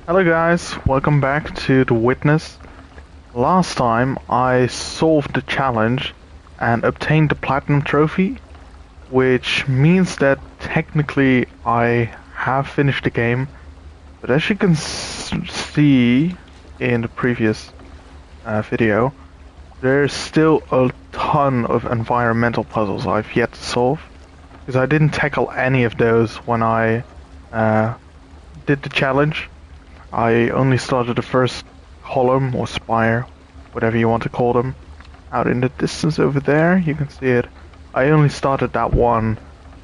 Hello guys, welcome back to The Witness. Last time I solved the challenge and obtained the Platinum Trophy, which means that technically I have finished the game, but as you can see in the previous video, there's still a ton of environmental puzzles I've yet to solve, because I didn't tackle any of those when I uh, did the challenge. I only started the first column or spire, whatever you want to call them, out in the distance over there. You can see it. I only started that one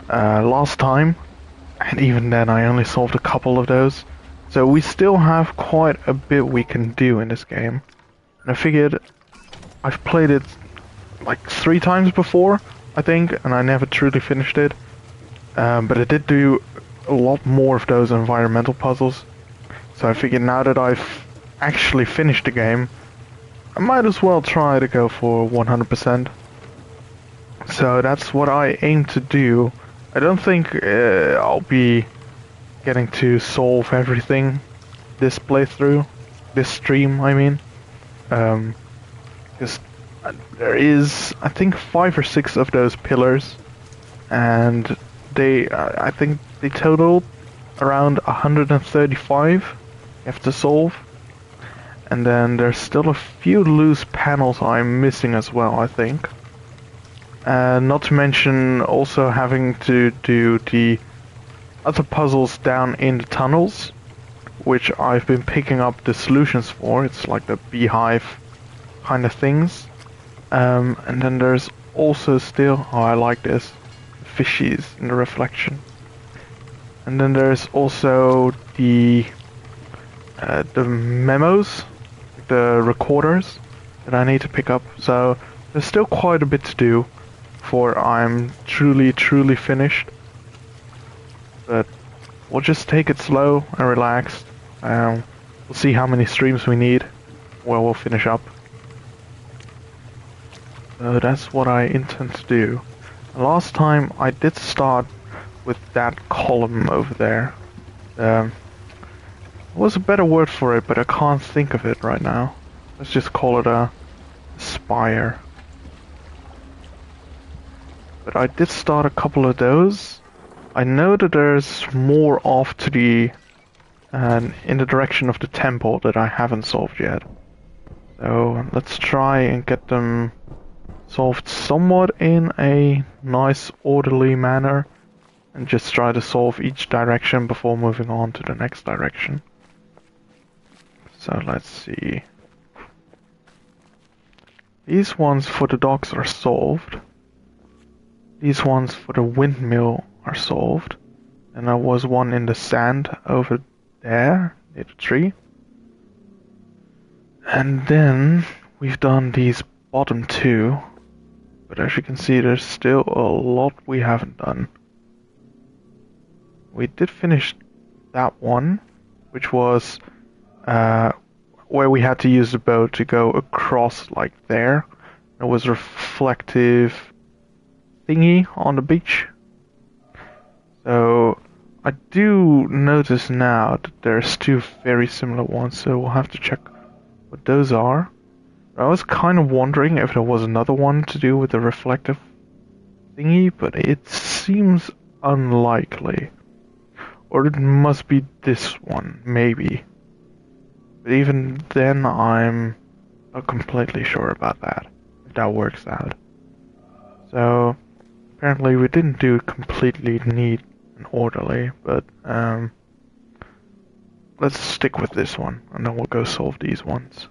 last time, and even then I only solved a couple of those. So we still have quite a bit we can do in this game. And I figured I've played it like 3 times before, I think, and I never truly finished it. But I did do a lot more of those environmental puzzles. So I figured now that I've actually finished the game, I might as well try to go for 100%. So that's what I aim to do. I don't think I'll be getting to solve everything this playthrough, this stream I mean. Because there is, I think, 5 or 6 of those pillars, and I think they totaled around 135 you have to solve. And then there's still a few loose panels I'm missing as well, I think. Not to mention also having to do the other puzzles down in the tunnels, which I've been picking up the solutions for. It's like the beehive kind of things. And then there's also still, oh, I like this, fishies in the reflection. And then there's also the memos, the recorders that I need to pick up. So there's still quite a bit to do before I'm truly finished. But we'll just take it slow and relaxed. We'll see how many streams we need where we'll finish up. So that's what I intend to do. Last time I did start with that column over there. Was a better word for it, but I can't think of it right now. Let's just call it a spire. But I did start a couple of those. I know that there's more off to the in the direction of the temple that I haven't solved yet. So let's try and get them solved somewhat in a nice orderly manner, and just try to solve each direction before moving on to the next direction. So let's see. These ones for the docks are solved. These ones for the windmill are solved. And there was one in the sand over there, near the tree. And then we've done these bottom 2. But as you can see, there's still a lot we haven't done. We did finish that one, which was where we had to use the boat to go across like there. There was a reflective thingy on the beach. So I do notice now that there's 2 very similar ones, so we'll have to check what those are. I was kind of wondering if there was another one to do with the reflective thingy, but it seems unlikely. Or it must be this one, maybe. But even then, I'm not completely sure about that, if that works out. So, apparently we didn't do it completely neat and orderly, but let's stick with this one, and then we'll go solve these ones.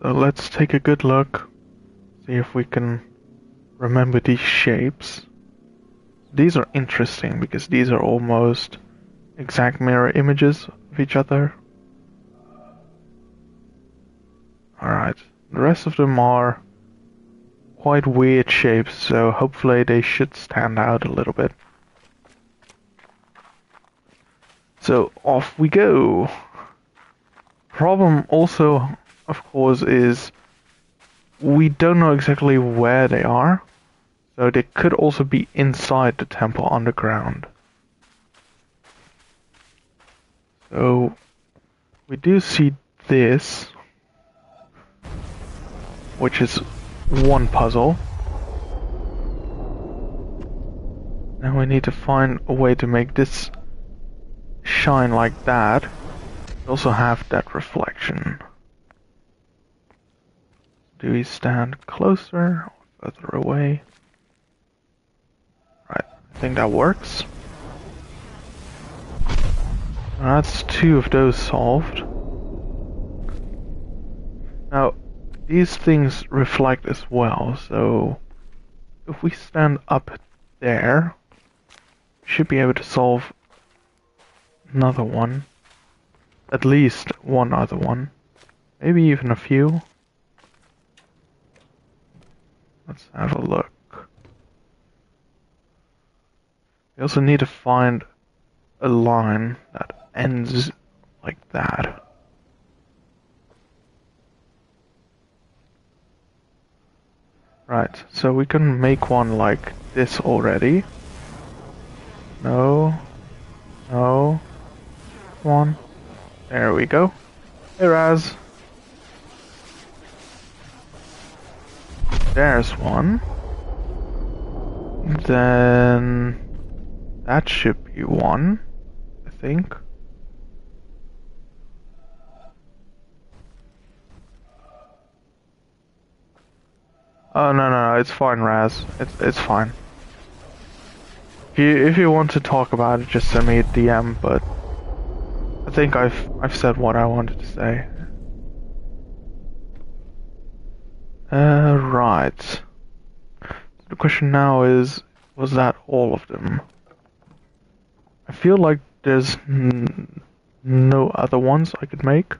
So let's take a good look, see if we can remember these shapes. These are interesting because these are almost exact mirror images of each other. Alright, the rest of them are quite weird shapes, so hopefully they should stand out a little bit. So off we go. Problem also, of course, is we don't know exactly where they are. So they could also be inside the temple underground. So we do see this, which is one puzzle. Now we need to find a way to make this shine like that. We also have that reflection. Do we stand closer or further away? Right, I think that works. That's two of those solved. Now, these things reflect as well, so if we stand up there, we should be able to solve another one. At least one other one. Maybe even a few. Let's have a look. We also need to find a line that ends like that. Right, so we can make one like this already. No. No. Come on. There we go. Hey Raz. There's one. Then that should be one, I think. Oh no, it's fine, Raz. It's fine. If you want to talk about it, just send me a DM. But I think I've said what I wanted to say. Right. The question now is, was that all of them? I feel like there's no other ones I could make.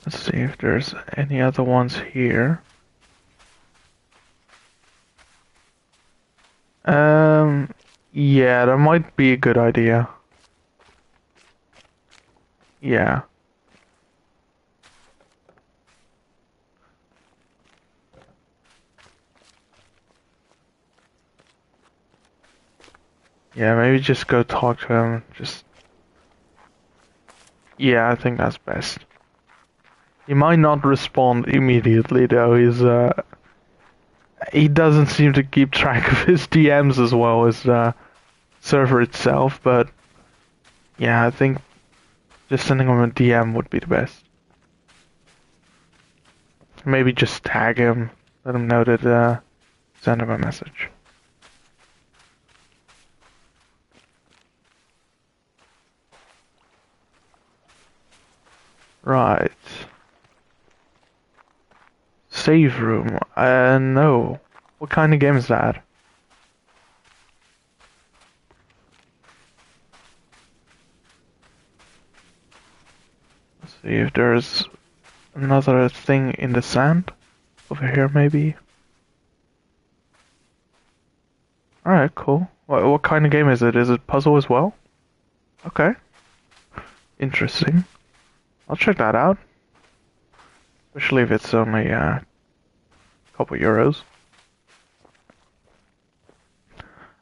Let's see if there's any other ones here. Yeah, that might be a good idea. Yeah. Yeah, maybe just go talk to him. Yeah, I think that's best. He might not respond immediately though. He doesn't seem to keep track of his DMs as well as the server itself, but yeah, I think just sending him a DM would be the best. Maybe just tag him, let him know that send him a message. Right. Save room. No. What kind of game is that? Let's see if there's another thing in the sand. Over here, maybe. Alright, cool. What kind of game is it? Is it puzzle as well? Okay. Interesting. I'll check that out. Especially if it's only a couple euros.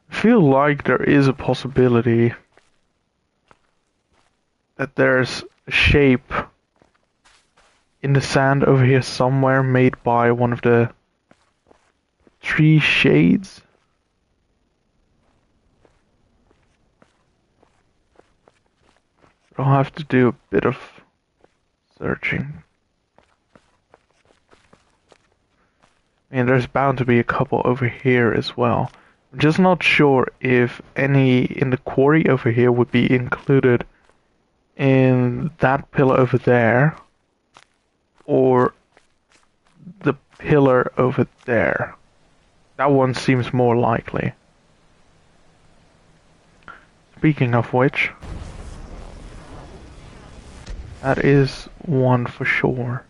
I feel like there is a possibility that there's a shape in the sand over here somewhere made by one of the tree shades. I'll have to do a bit of searching. I mean, there's bound to be a couple over here as well. I'm just not sure if any in the quarry over here would be included in that pillar over there, or the pillar over there. That one seems more likely. Speaking of which, that is one for sure.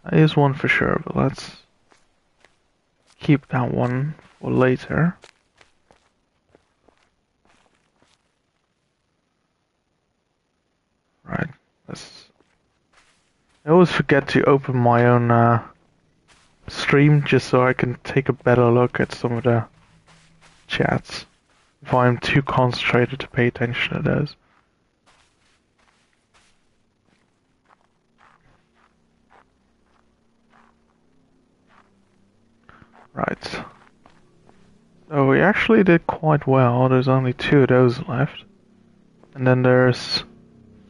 That is one for sure, but let's keep that one for later. I always forget to open my own stream just so I can take a better look at some of the chats if I'm too concentrated to pay attention to those. Right. So we actually did quite well. There's only 2 of those left. And then there's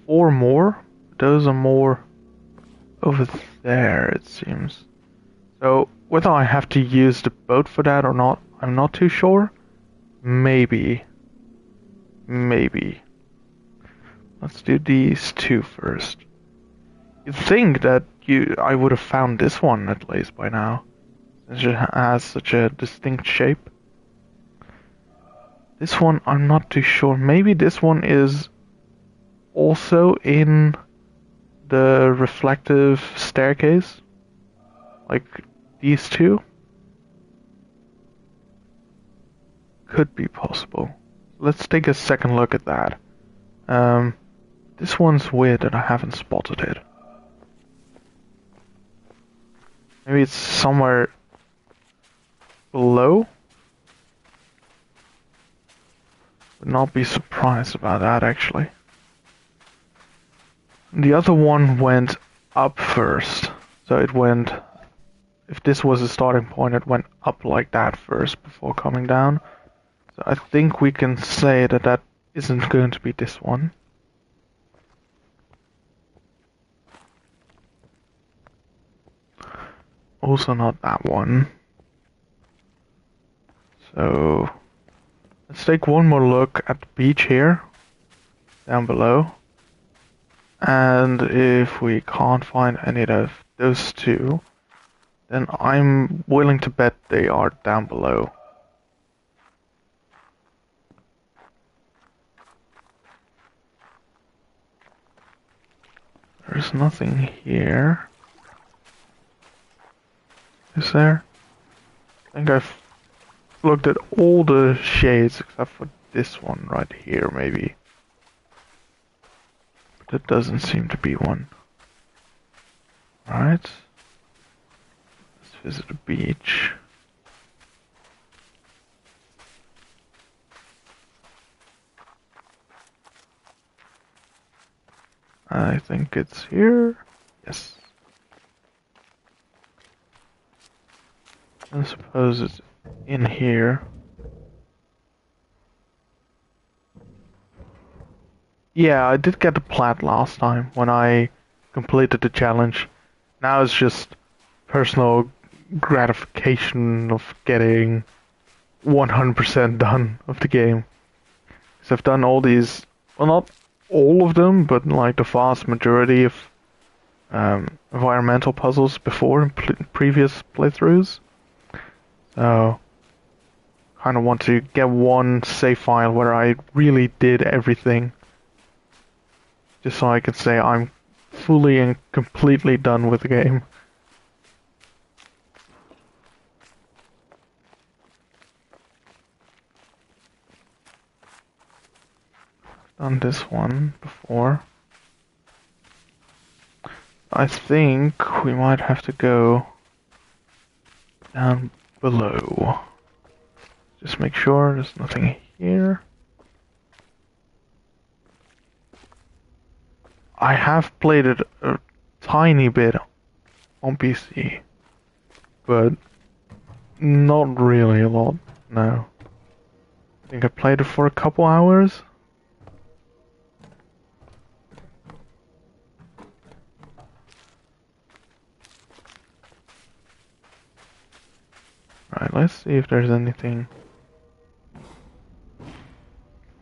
4 more. Those are more over there, it seems. So whether I have to use the boat for that or not, I'm not too sure. Maybe. Maybe. Let's do these 2 first. You'd think that I would have found this one at least by now, since it has such a distinct shape. This one, I'm not too sure. Maybe this one is also in the reflective staircase, like these 2. Could be possible. Let's take a second look at that. This one's weird that I haven't spotted it. Maybe it's somewhere below? Would not be surprised about that, actually. The other one went up first. So it went... If this was a starting point, it went up like that first before coming down. So I think we can say that that isn't going to be this one. Also not that one. So... Let's take one more look at the beach here. Down below. And if we can't find any of those 2, then I'm willing to bet they are down below. There's nothing here. Is there? I think I've looked at all the shades except for this one right here, maybe. But that doesn't seem to be one. Alright. Let's visit the beach. I think it's here. Yes. I suppose it's in here. Yeah, I did get the plat last time when I completed the challenge. Now it's just personal gratification of getting 100% done of the game. Because I've done all these, well, not all of them, but like the vast majority of environmental puzzles before in previous playthroughs. So, kind of want to get one save file where I really did everything. Just so I can say I'm fully and completely done with the game. Done this one before. I think we might have to go down below. Just make sure there's nothing here. I have played it a tiny bit on PC, but not really a lot, no. I think I played it for a couple hours. Right, let's see if there's anything.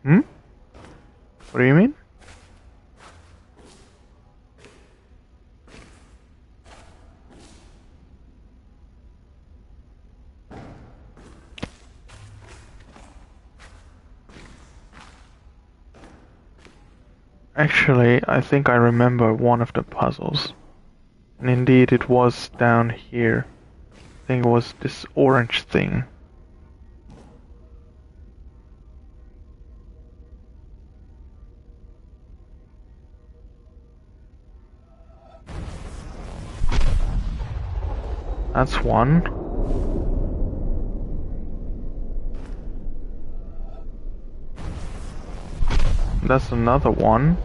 Hmm? What do you mean? Actually, I think I remember one of the puzzles. And indeed it was down here. I think it was this orange thing. That's one. That's another one.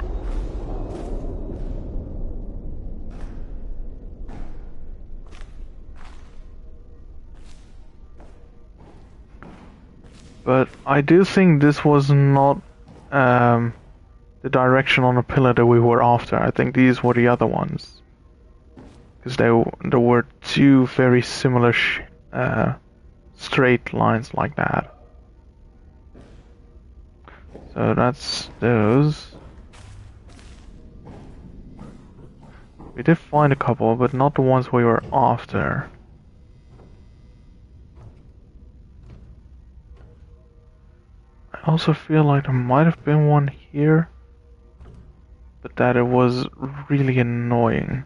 But I do think this was not the direction on the pillar that we were after. I think these were the other ones. Because there were two very similar straight lines like that. So that's those. We did find a couple, but not the ones we were after. I also feel like there might have been one here, but that it was really annoying.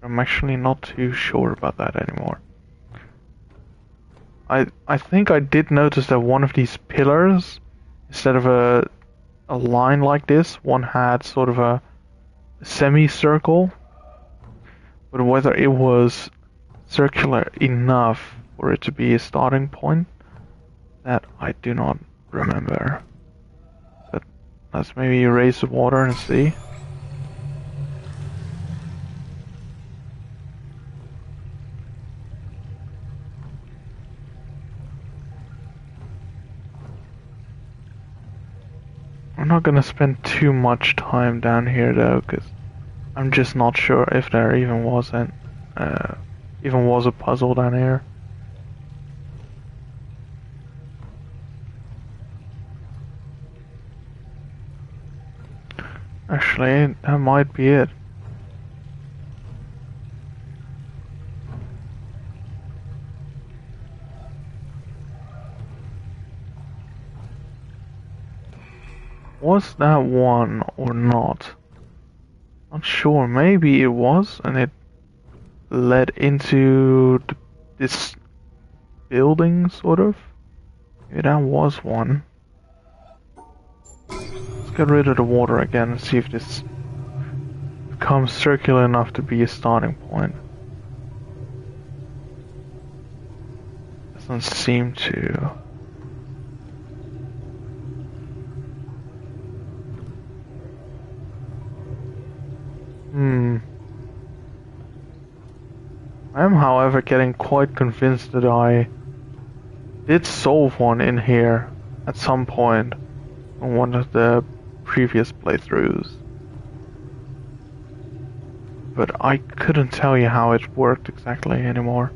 I'm actually not too sure about that anymore. I think I did notice that one of these pillars, instead of a line like this, one had sort of a semicircle, but whether it was circular enough for it to be a starting point, that I do not remember. But let's maybe raise the water and see. I'm not gonna spend too much time down here though, because I'm just not sure if there even was a puzzle down here. Actually, that might be it. Was that one or not? Not sure. Maybe it was, and it led into this building, sort of. Maybe that was one. Let's get rid of the water again and see if this becomes circular enough to be a starting point. Doesn't seem to. I am, however, getting quite convinced that I did solve one in here at some point on one of the previous playthroughs. But I couldn't tell you how it worked exactly anymore.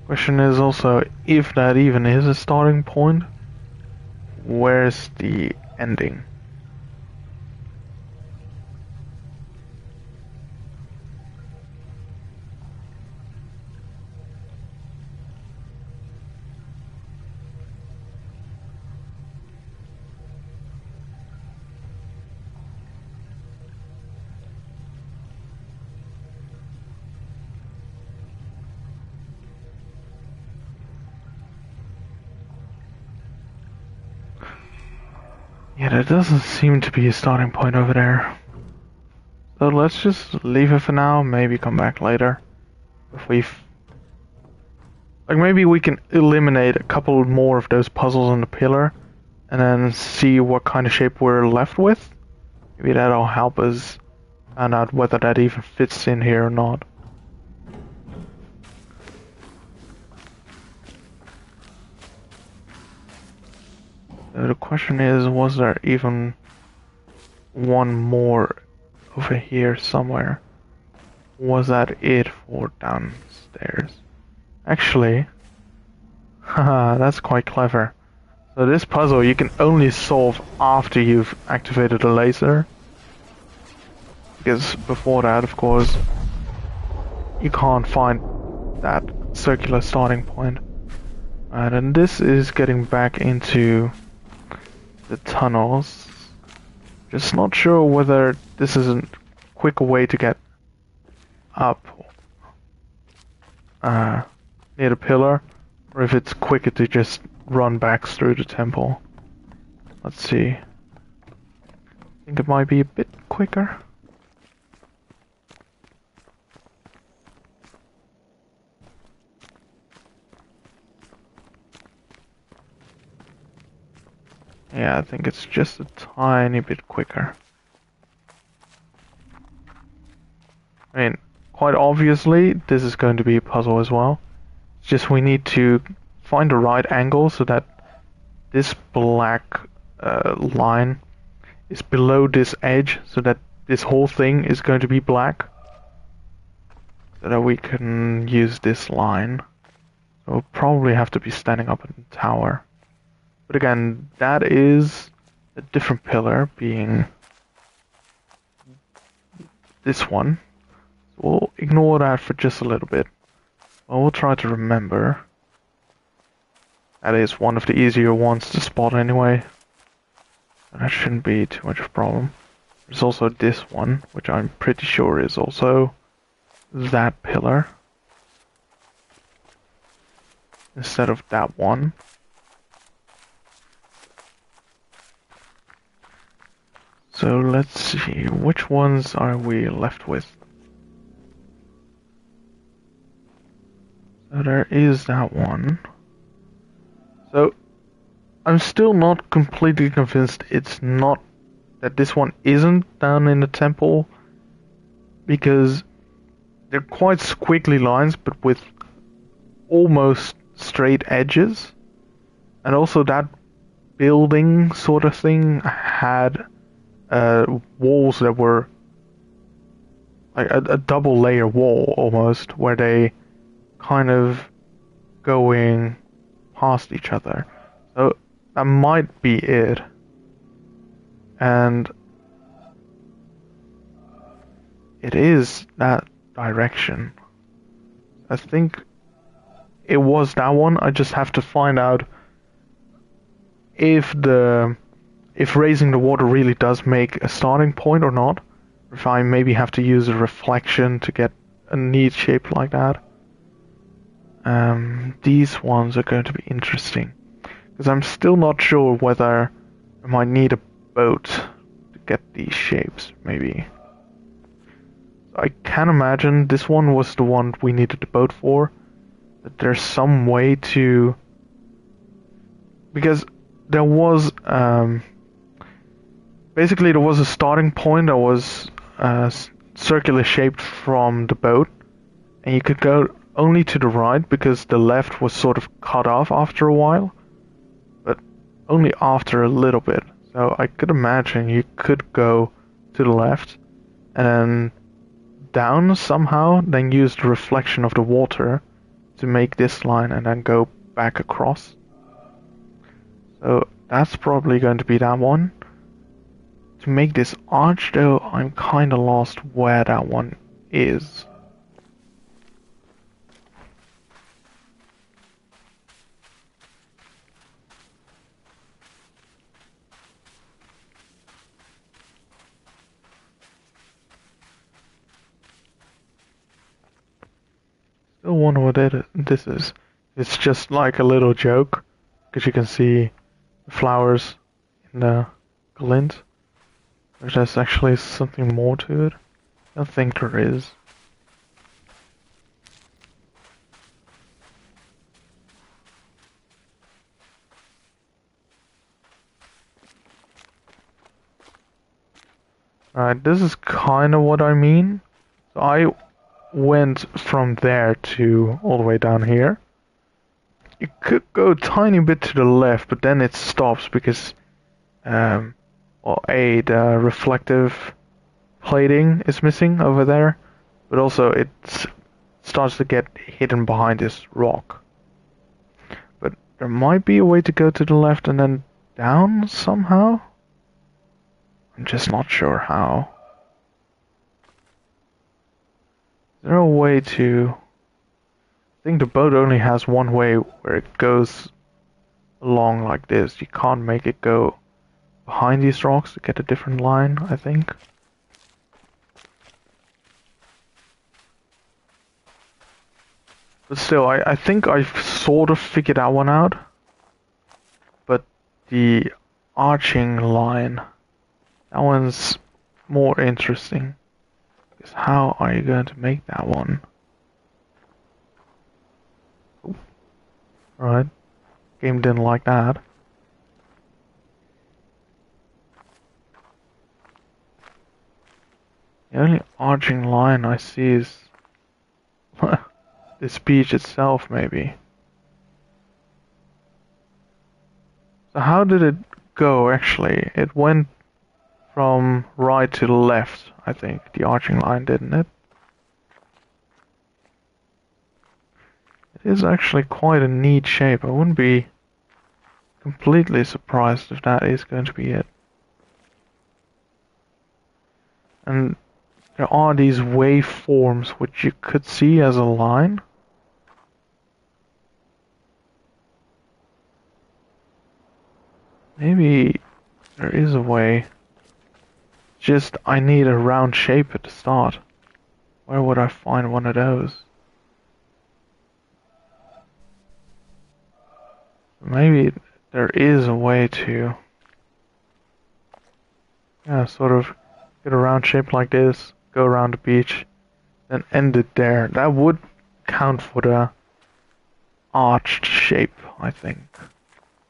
Question is also, if that even is a starting point, where's the ending? Yeah, there doesn't seem to be a starting point over there. So let's just leave it for now, maybe come back later. If we've... Like, maybe we can eliminate a couple more of those puzzles on the pillar, and then see what kind of shape we're left with. Maybe that'll help us find out whether that even fits in here or not. The question is, was there even one more over here somewhere? Was that it for downstairs? Actually, haha, that's quite clever. So this puzzle you can only solve after you've activated the laser. Because before that, of course, you can't find that circular starting point. And this is getting back into the tunnels. Just not sure whether this is a quicker way to get up near the pillar, Or if it's quicker to just run back through the temple. Let's see. I think it might be a bit quicker. Yeah, I think it's just a tiny bit quicker. I mean, quite obviously, this is going to be a puzzle as well. It's just we need to find the right angle so that this black line is below this edge, so that this whole thing is going to be black. So that we can use this line. So we'll probably have to be standing up in the tower. But again, that is a different pillar, being this one. So we'll ignore that for just a little bit. Well, we'll try to remember. That is one of the easier ones to spot anyway. And that shouldn't be too much of a problem. There's also this one, which I'm pretty sure is also that pillar. Instead of that one. So let's see, which ones are we left with? So there is that one. So I'm still not completely convinced it's not that this one isn't down in the temple, because they're quite squiggly lines but with almost straight edges, and also that building sort of thing had walls that were like a double layer wall almost, where they kind of going past each other. So that might be it. And it is that direction. I think it was that one. I just have to find out if raising the water really does make a starting point or not. If I maybe have to use a reflection to get a neat shape like that. These ones are going to be interesting. Because I'm still not sure whether I might need a boat to get these shapes, maybe. I can imagine this one was the one we needed the boat for. That there's some way to... Because there was... basically there was a starting point that was circular shaped from the boat. And you could go only to the right because the left was sort of cut off after a while. But only after a little bit. So I could imagine you could go to the left and then down somehow, then use the reflection of the water to make this line and then go back across. So that's probably going to be that one. To make this arch though, I'm kinda lost where that one is. Still wonder what this is. It's just like a little joke, because you can see the flowers in the glint. But there's actually something more to it. I don't think there is. Alright, this is kind of what I mean. So I went from there to all the way down here. You could go a tiny bit to the left, but then it stops because, well, the reflective plating is missing over there, but also it starts to get hidden behind this rock. But there might be a way to go to the left and then down somehow? I'm just not sure how. Is there a way to... I think the boat only has one way where it goes along like this. You can't make it go behind these rocks to get a different line, I think. But still, I think I sort of figured that one out. But the arching line, that one's more interesting. Because how are you going to make that one? Right. Game didn't like that. The only arching line I see is this beach itself, maybe. So how did it go, actually? It went from right to left, I think, the arching line, didn't it? It is actually quite a neat shape. I wouldn't be completely surprised if that is going to be it. And there are these waveforms which you could see as a line. Maybe there is a way. Just I need a round shape at the start. Where would I find one of those? Maybe there is a way to, yeah, sort of get a round shape like this, go around the beach, then end it there. That would count for the arched shape, I think.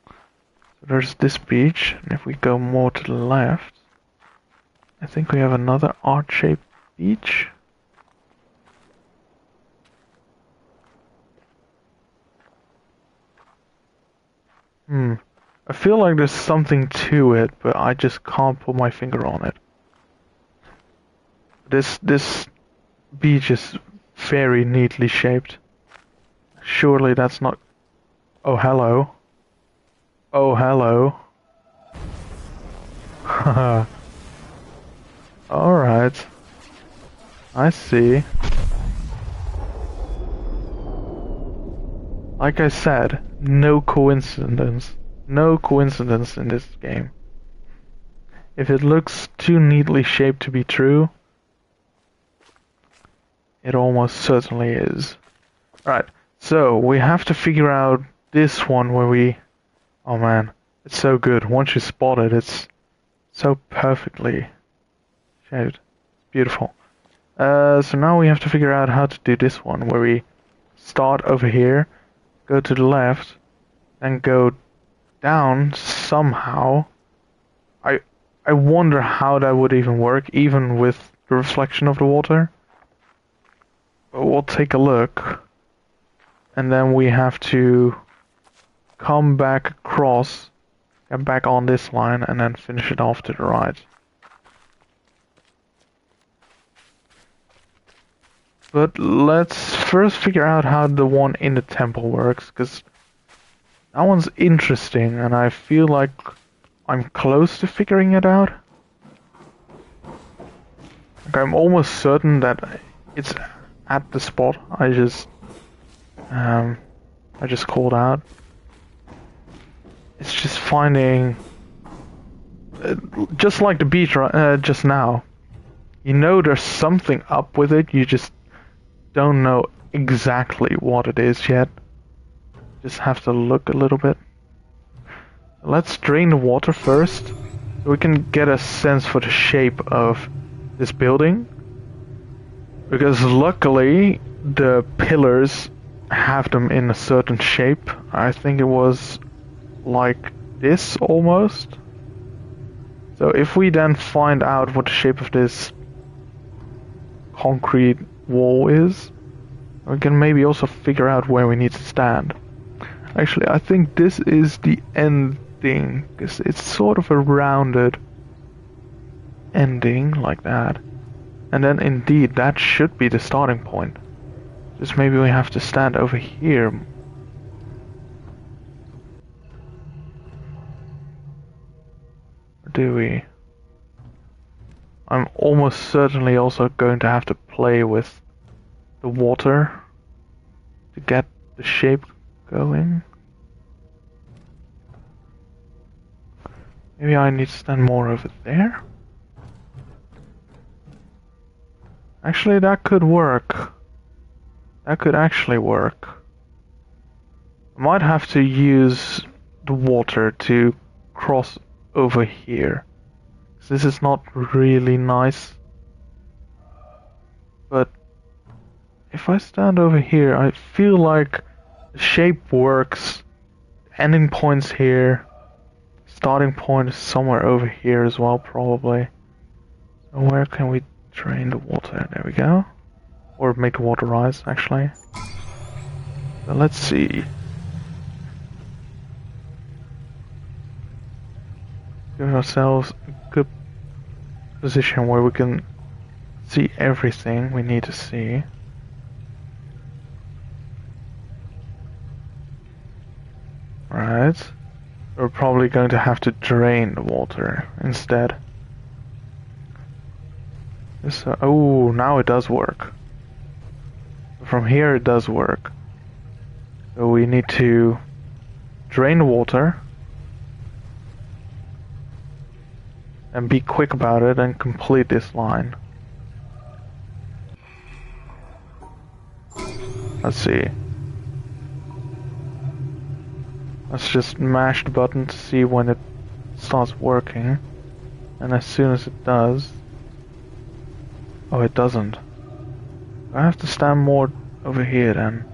So there's this beach, and if we go more to the left, I think we have another arch-shaped beach. I feel like there's something to it, but I just can't put my finger on it. This beach is very neatly shaped. Surely that's not... Oh, hello. Oh, hello. Haha. Alright. I see. Like I said, no coincidence. No coincidence in this game. If it looks too neatly shaped to be true, it almost certainly is. Right, so we have to figure out this one where we... Oh man, it's so good. Once you spot it, it's so perfectly shaped. It's beautiful. So now we have to figure out how to do this one, where we start over here, go to the left, and go down somehow. I wonder how that would even work, even with the reflection of the water. But we'll take a look. And then we have to come back across, get back on this line, and then finish it off to the right. But let's first figure out how the one in the temple works, because that one's interesting, and I feel like I'm close to figuring it out. Like I'm almost certain that it's at the spot I just called out. It's just finding, just like the beach just now. You know there's something up with it, you just don't know exactly what it is yet. Just have to look a little bit. Let's drain the water first, so we can get a sense for the shape of this building. Because luckily, the pillars have them in a certain shape. I think it was like this almost. So if we then find out what the shape of this concrete wall is, we can maybe also figure out where we need to stand. Actually, I think this is the ending, because it's sort of a rounded ending like that. And then indeed, that should be the starting point. Just maybe we have to stand over here. Or do we? I'm almost certainly also going to have to play with the water to get the shape going. Maybe I need to stand more over there? Actually, that could work. That could actually work. I might have to use the water to cross over here. This is not really nice. But if I stand over here, I feel like the shape works. Ending point's here. Starting point is somewhere over here as well, probably. So where can we drain the water? There we go. Or make the water rise, actually. So let's see. Give ourselves a good position where we can see everything we need to see. Right. We're probably going to have to drain the water instead. Oh, now it does work. From here it does work. So we need to drain the water and be quick about it and complete this line. Let's see. Let's just mash the button to see when it starts working. And as soon as it does... Oh, it doesn't. I have to stand more over here then.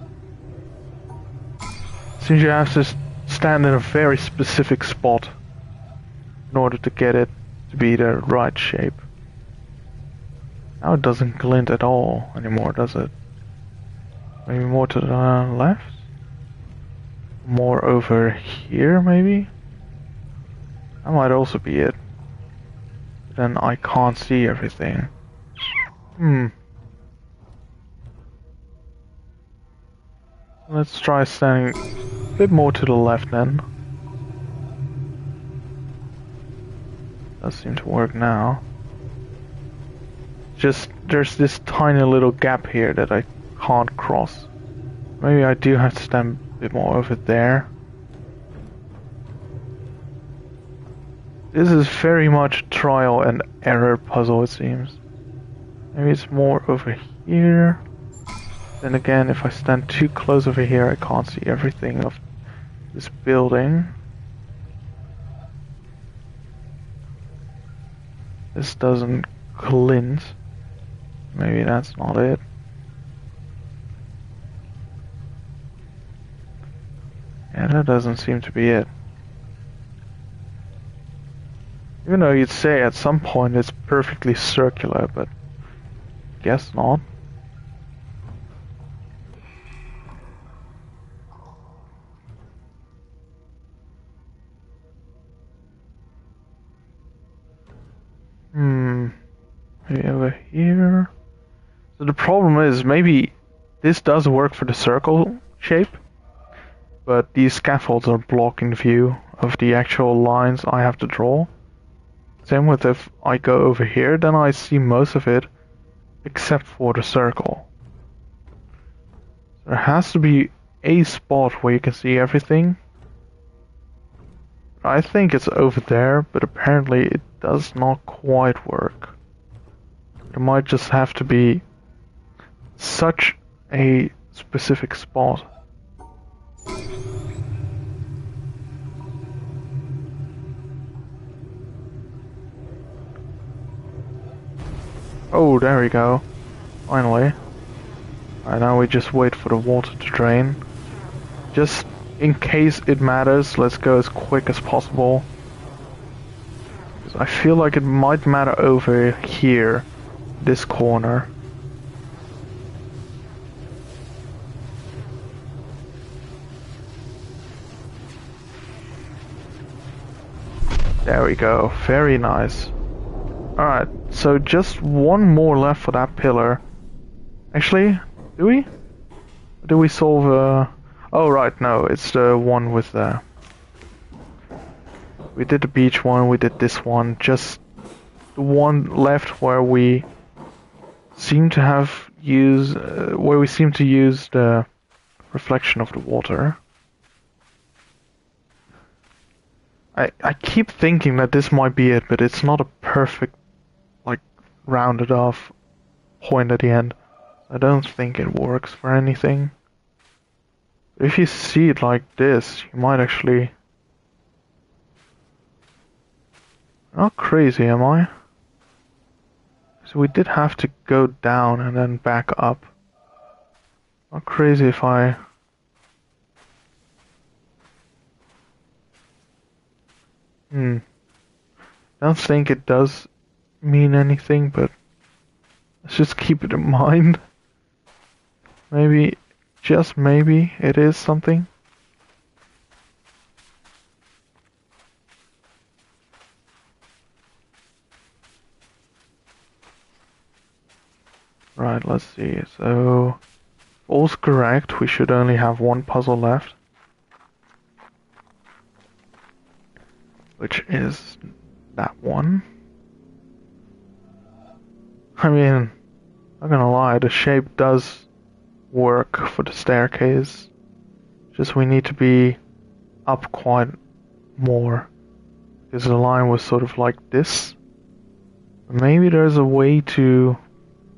Seems you have to stand in a very specific spot in order to get it to be the right shape. Now it doesn't glint at all anymore, does it? Maybe more to the left? More over here, maybe? That might also be it. But then I can't see everything. Let's try standing a bit more to the left then. Does seem to work now. Just there's this tiny little gap here that I can't cross. Maybe I do have to stand a bit more over there. This is very much trial and error puzzle, it seems. Maybe it's more over here. Then again, if I stand too close over here, I can't see everything of this building. This doesn't glint. Maybe that's not it. Yeah, that doesn't seem to be it. Even though you'd say at some point it's perfectly circular, but guess not. Maybe over here. So the problem is, maybe this does work for the circle shape, but these scaffolds are blocking the view of the actual lines I have to draw. Same with if I go over here, then I see most of it, except for the circle. There has to be a spot where you can see everything. I think it's over there, but apparently it does not quite work. It might just have to be such a specific spot. Oh, there we go. Finally. Alright, now we just wait for the water to drain. Just in case it matters, let's go as quick as possible. Because I feel like it might matter over here, this corner. There we go, very nice. Alright, so just one more left for that pillar. Actually, do we? Or do we solve Oh right, no, it's the one with the... We did the beach one, we did this one, just the one left where we seem to have used... where we seem to use the reflection of the water. I keep thinking that this might be it, but it's not a perfect, like, rounded off point at the end. I don't think it works for anything. If you see it like this, you might actually... Not crazy, am I? So we did have to go down and then back up. Not crazy if I... Don't think it does mean anything, but let's just keep it in mind. Maybe, just maybe, it is something. Right, let's see. So, all's correct. We should only have one puzzle left. Which is that one. I mean, not gonna lie, the shape does work for the staircase. Just we need to be up quite more. Because the line was sort of like this. Maybe there's a way to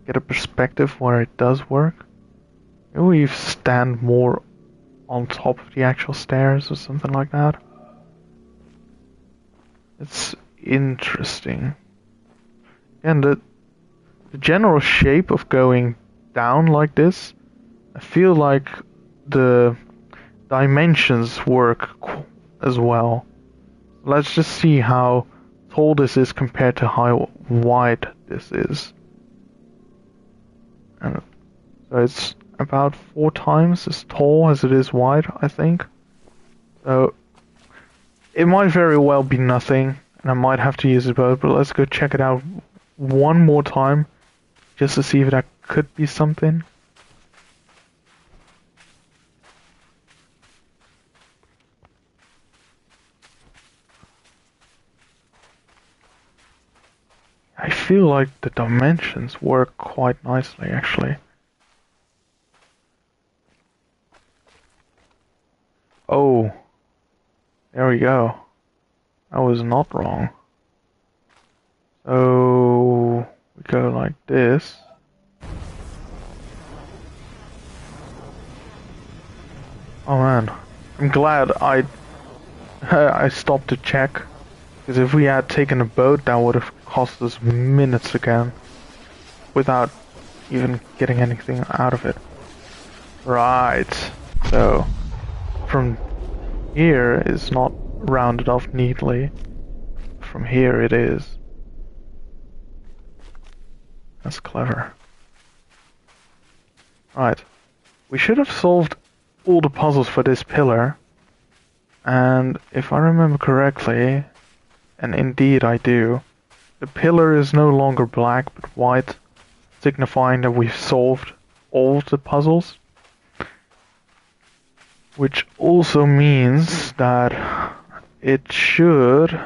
get a perspective where it does work. Maybe we stand more on top of the actual stairs or something like that. It's interesting. And the general shape of going down like this, I feel like the dimensions work as well. Let's just see how tall this is compared to how wide this is. And so it's about 4 times as tall as it is wide, I think. So it might very well be nothing, and I might have to use a boat, but let's go check it out one more time, just to see if that could be something. I feel like the dimensions work quite nicely, actually. Oh, there we go. I was not wrong. So we go like this. Oh man, I'm glad I I stopped to check, because if we had taken a boat, that would have cost us minutes again, without even getting anything out of it. Right. So from here is not rounded off neatly. From here it is. That's clever. Right. We should have solved all the puzzles for this pillar. And if I remember correctly, and indeed I do, the pillar is no longer black but white, signifying that we've solved all the puzzles. Which also means that it should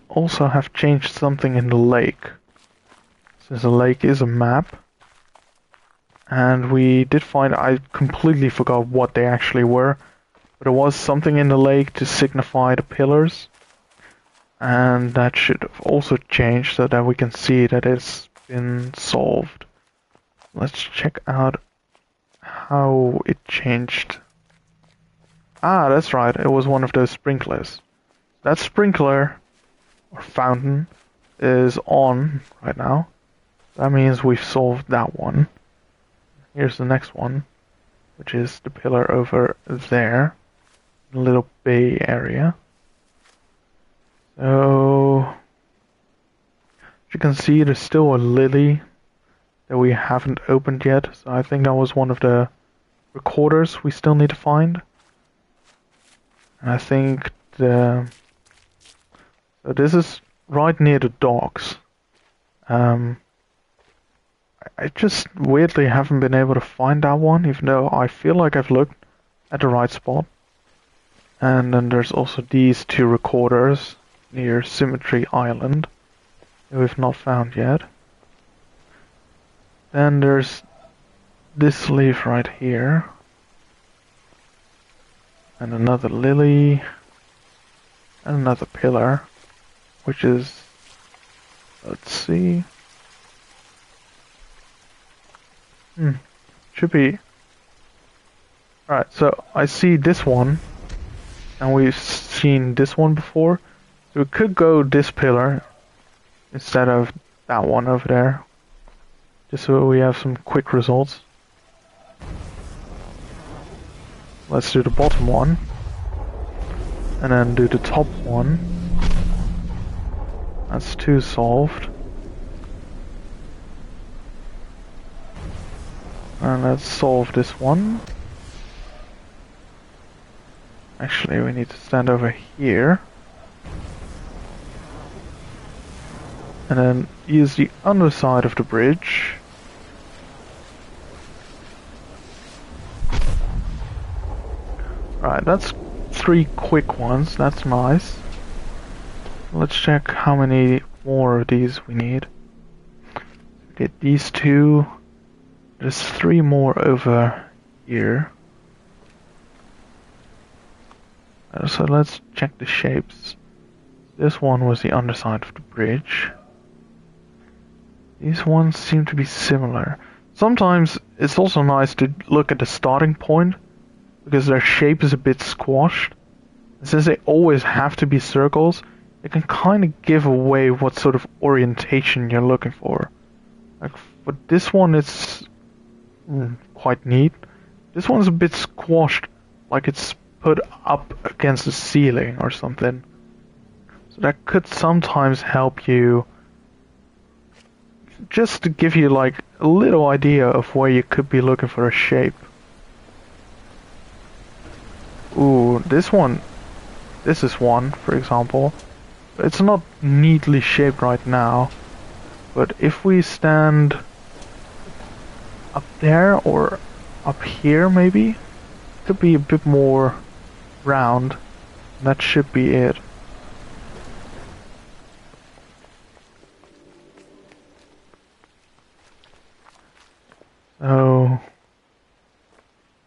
also have changed something in the lake. Since the lake is a map. And we did find, I completely forgot what they actually were, but there was something in the lake to signify the pillars. And that should have also changed so that we can see that it's been solved. Let's check out how it changed. Ah, that's right, it was one of those sprinklers. That sprinkler, or fountain, is on right now. That means we've solved that one. Here's the next one, which is the pillar over there, the little bay area. So, as you can see, there's still a lily that we haven't opened yet, so I think that was one of the recorders we still need to find. And I think so this is right near the docks. I just weirdly haven't been able to find that one, even though I feel like I've looked at the right spot. And then there's also these 2 recorders near Symmetry Island that we've not found yet. Then there's this leaf right here. And another lily. And another pillar. Which is... let's see... Should be. Alright, so I see this one, and we've seen this one before. So we could go this pillar instead of that one over there. Just so we have some quick results. Let's do the bottom one. And then do the top one. That's 2 solved. And let's solve this one. Actually, we need to stand over here. And then use the underside of the bridge. Right, that's 3 quick ones, that's nice. Let's check how many more of these we need. We did these 2. There's 3 more over here. So let's check the shapes. This one was the underside of the bridge. These ones seem to be similar. Sometimes it's also nice to look at the starting point, because their shape is a bit squashed. And since they always have to be circles, it can kind of give away what sort of orientation you're looking for. Like for this one, it's quite neat. This one's a bit squashed, like it's put up against the ceiling or something. So that could sometimes help you, just to give you like a little idea of where you could be looking for a shape. Ooh, this one. This is one, for example. It's not neatly shaped right now. But if we stand up there or up here maybe, it could be a bit more round. That should be it. So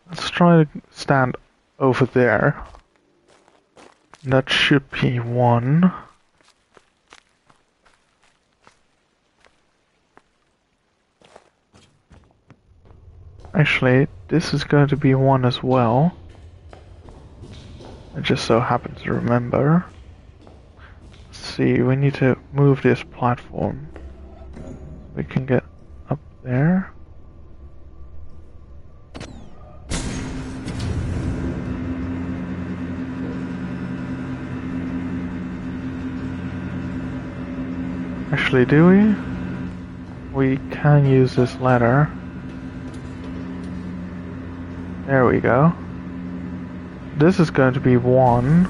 let's try to stand over there. That should be 1. Actually, this is going to be 1 as well. I just so happen to remember. Let's see, we need to move this platform. We can get up there. Actually, do we? We can use this ladder. There we go. This is going to be 1.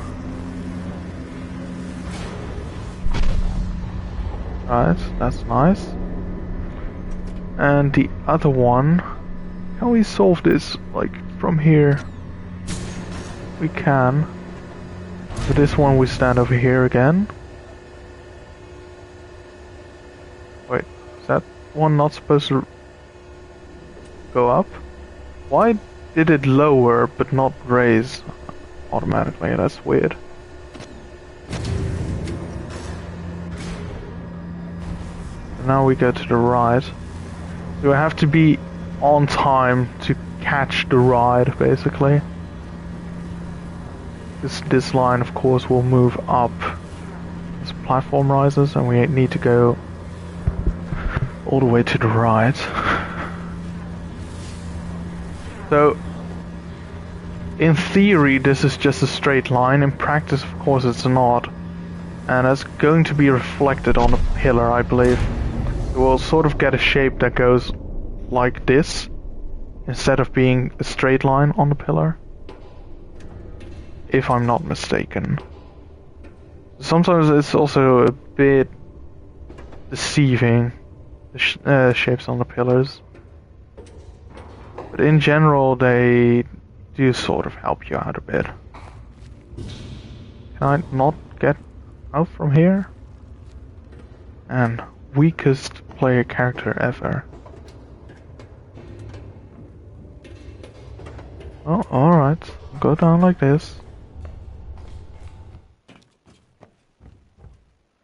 Right, that's nice. And the other one, can we solve this like from here? We can. For this one we stand over here again. Wait, is that one not supposed to go up? Why did it lower but not raise automatically? That's weird. Now we go to the right. So I have to be on time to catch the ride, basically. This line, of course, will move up as platform rises, and we need to go all the way to the right. So, in theory, this is just a straight line. In practice, of course, it's not. And it's going to be reflected on the pillar, I believe. We'll sort of get a shape that goes like this, instead of being a straight line on the pillar. If I'm not mistaken. Sometimes it's also a bit deceiving, the shapes on the pillars. But in general, they do sort of help you out a bit. Can I not get out from here? And weakest player character ever. Oh, alright. Go down like this.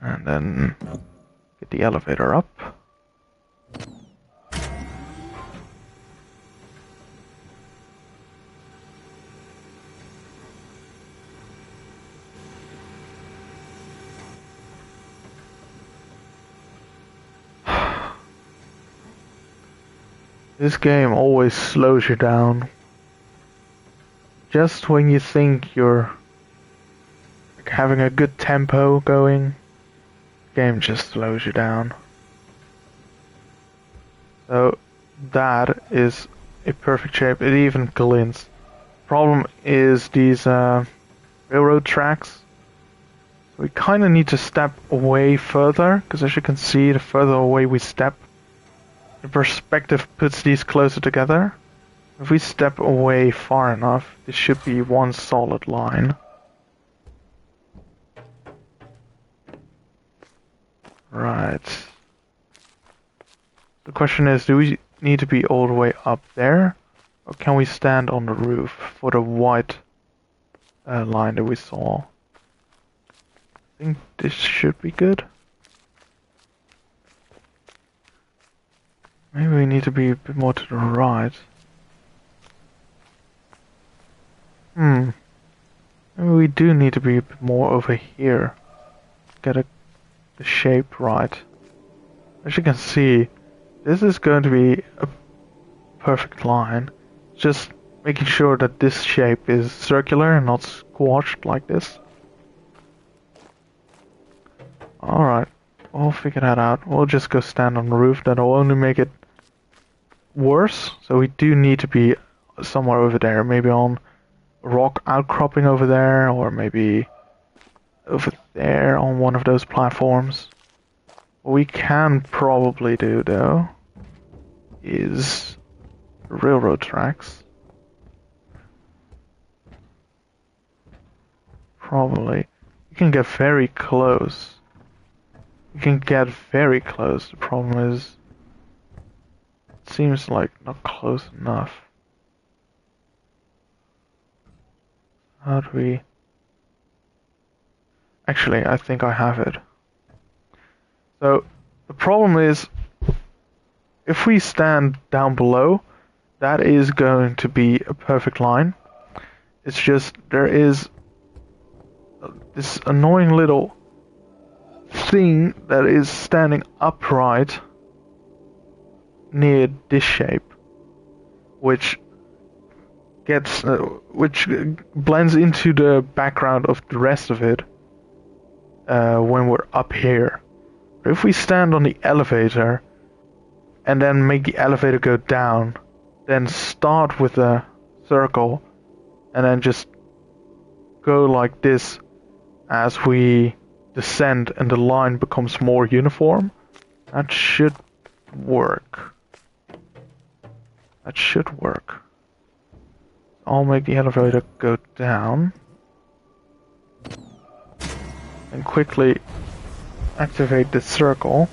And then get the elevator up. This game always slows you down. Just when you think you're like, having a good tempo going, the game just slows you down. So that is a perfect shape. It even glints. Problem is these railroad tracks. We kind of need to step away further, because as you can see, the further away we step, the perspective puts these closer together. If we step away far enough, this should be one solid line. Right. The question is, do we need to be all the way up there? Or can we stand on the roof for the white line that we saw? I think this should be good. Maybe we need to be a bit more to the right. Maybe we do need to be a bit more over here. Get the shape right. As you can see, this is going to be a perfect line. Just making sure that this shape is circular and not squashed like this. Alright, we'll figure that out. We'll just go stand on the roof. That'll only make it worse. So we do need to be somewhere over there. Maybe on a rock outcropping over there, or maybe over there on one of those platforms. What we can probably do, though, is railroad tracks. Probably. You can get very close. You can get very close. The problem is, it seems like not close enough. How do we... Actually, I think I have it. So, the problem is, if we stand down below, that is going to be a perfect line. It's just, there is this annoying little thing that is standing upright near this shape, which blends into the background of the rest of it when we're up here. But if we stand on the elevator and then make the elevator go down, then start with a circle and then just go like this as we descend and the line becomes more uniform, that should work. That should work. I'll make the elevator go down and quickly activate the circle,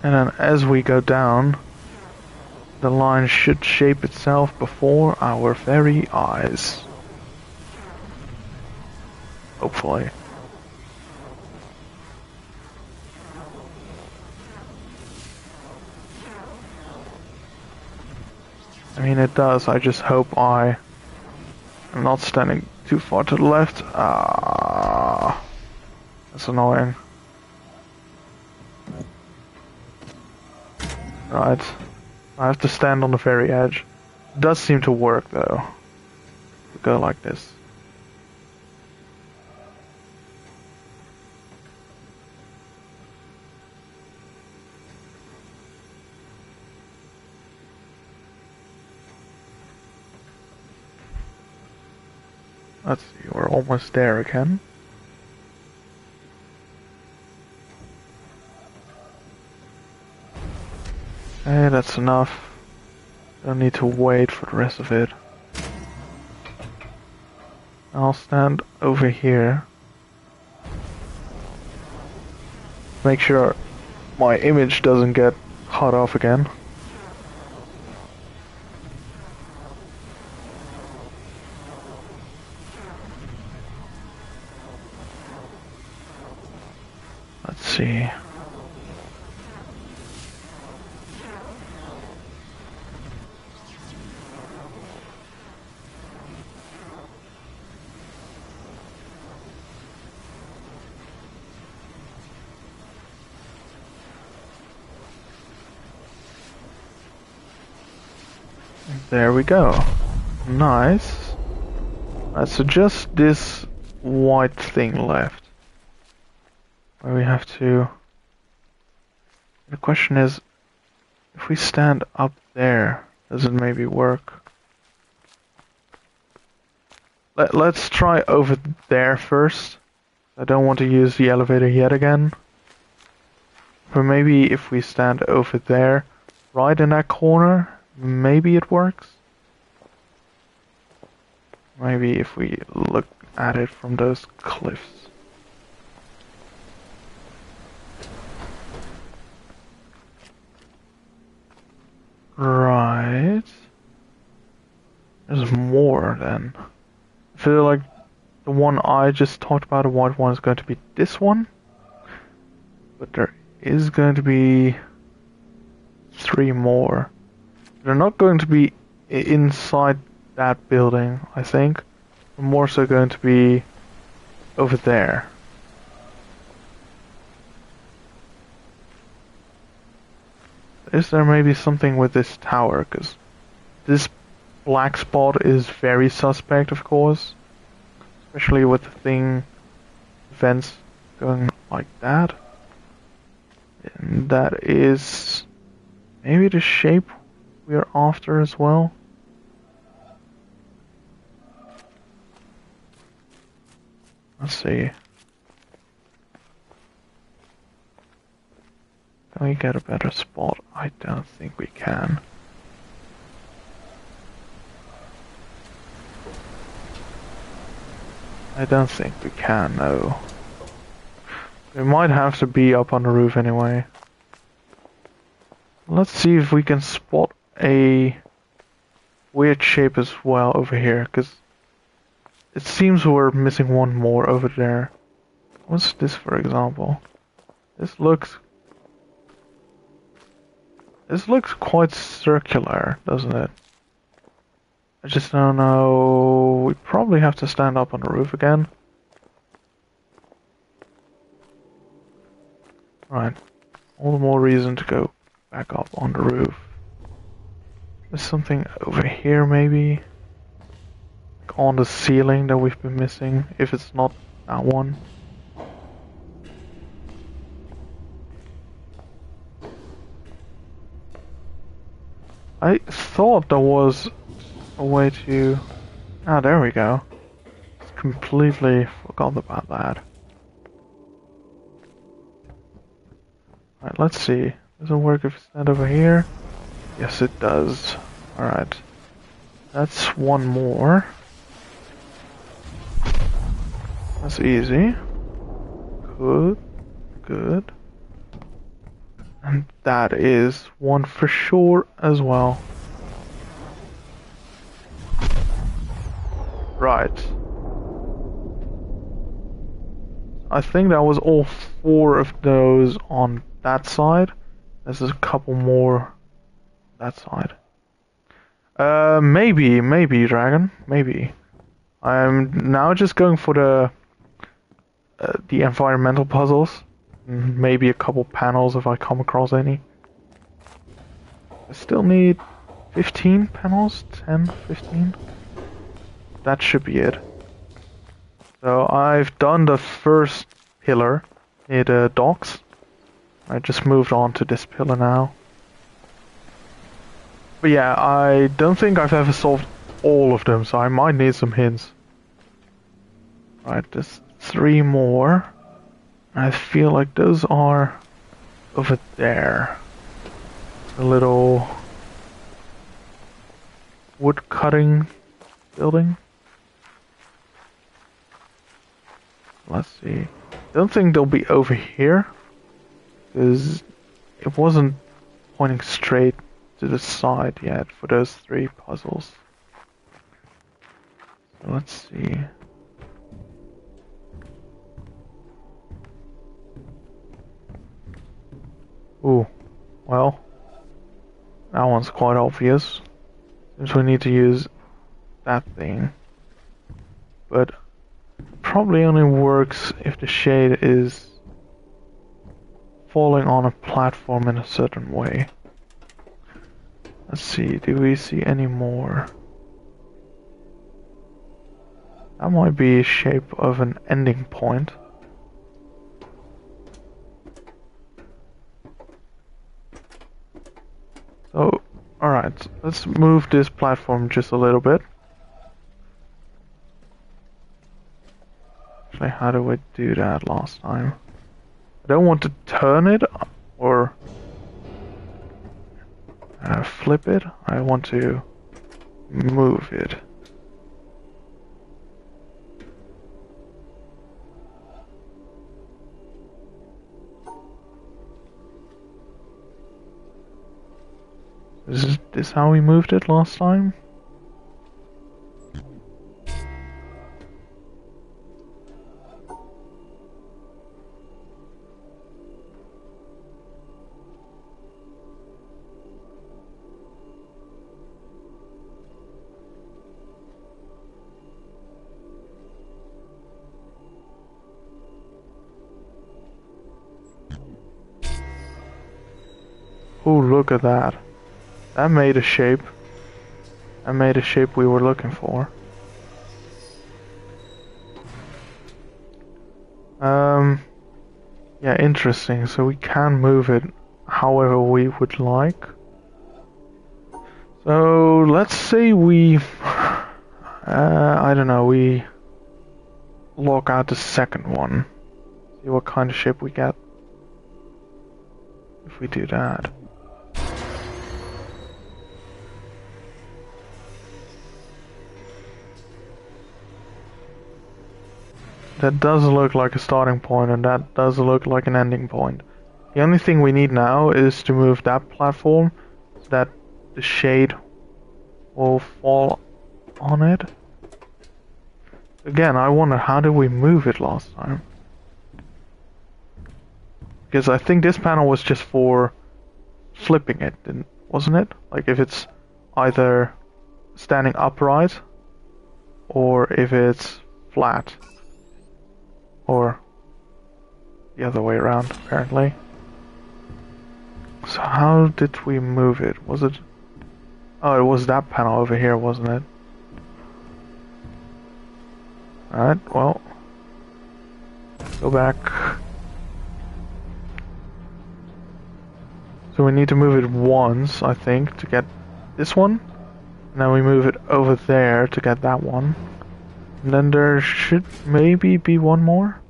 and then as we go down, the line should shape itself before our very eyes. Hopefully. I mean, it does. I just hope I am not standing too far to the left. Ah, that's annoying. Right. I have to stand on the very edge. It does seem to work though. To go like this. Let's see, we're almost there again. Okay, that's enough. Don't need to wait for the rest of it. I'll stand over here. Make sure my image doesn't get cut off again. Let's see. There we go. Nice. So just this white thing left. Where we have to... The question is, if we stand up there, does it maybe work? Let's try over there first. I don't want to use the elevator yet again. But maybe if we stand over there, right in that corner, maybe it works. Maybe if we look at it from those cliffs. Right. There's more then. I feel like the one I just talked about, the white one, is going to be this one. But there is going to be 3 more. They're not going to be inside that building, I think. They're more so going to be over there. Is there maybe something with this tower? Because this black spot is very suspect, of course. Especially with the thing, vents going like that. And that is maybe the shape we are after as well. Let's see. Can we get a better spot? I don't think we can. I don't think we can, no. We might have to be up on the roof anyway. Let's see if we can spot a weird shape as well over here, because it seems we're missing one more over there. What's this, for example? This looks quite circular, doesn't it? I just don't know. We probably have to stand up on the roof again. Right. All the more reason to go back up on the roof. There's something over here maybe. Like on the ceiling that we've been missing, if it's not that one. I thought there was a way to... Ah, there we go. Completely forgot about that. Alright, let's see. Does it work if we stand over here? Yes, it does. Alright. That's one more. That's easy. Good. Good. And that is one for sure as well. Right. I think that was all 4 of those on that side. There's a couple more that side. Maybe, Dragon. Maybe. I'm now just going for the environmental puzzles. Maybe a couple panels if I come across any. I still need 15 panels? 10, 15? That should be it. So I've done the first pillar near the docks. I just moved on to this pillar now. But yeah, I don't think I've ever solved all of them, so I might need some hints. Right, there's 3 more. I feel like those are over there. A little wood cutting building. Let's see. Don't think they'll be over here, because it wasn't pointing straight to the side yet for those 3 puzzles. So let's see. Ooh, well, that one's quite obvious. Seems we need to use that thing. But probably only works if the shade is falling on a platform in a certain way. Let's see, do we see any more? That might be a shape of an ending point. So, alright, let's move this platform just a little bit. Actually, how do I do that last time? I don't want to turn it or flip it. I want to move it. Is this how we moved it last time? Oh, look at that. That made a shape. That made a shape we were looking for. Yeah, interesting. So we can move it however we would like. So let's say we, I don't know, we lock out the second one. See what kind of shape we get if we do that. That does look like a starting point, and that does look like an ending point. The only thing we need now is to move that platform so that the shade will fall on it. Again, I wonder, how did we move it last time? Because I think this panel was just for flipping it, wasn't it? Like if it's either standing upright or if it's flat. Or the other way around, apparently. So how did we move it? Was it... Oh, it was that panel over here, wasn't it? Alright, well... Go back. So we need to move it once, I think, to get this one. And then we move it over there to get that one. And then there should maybe be one more.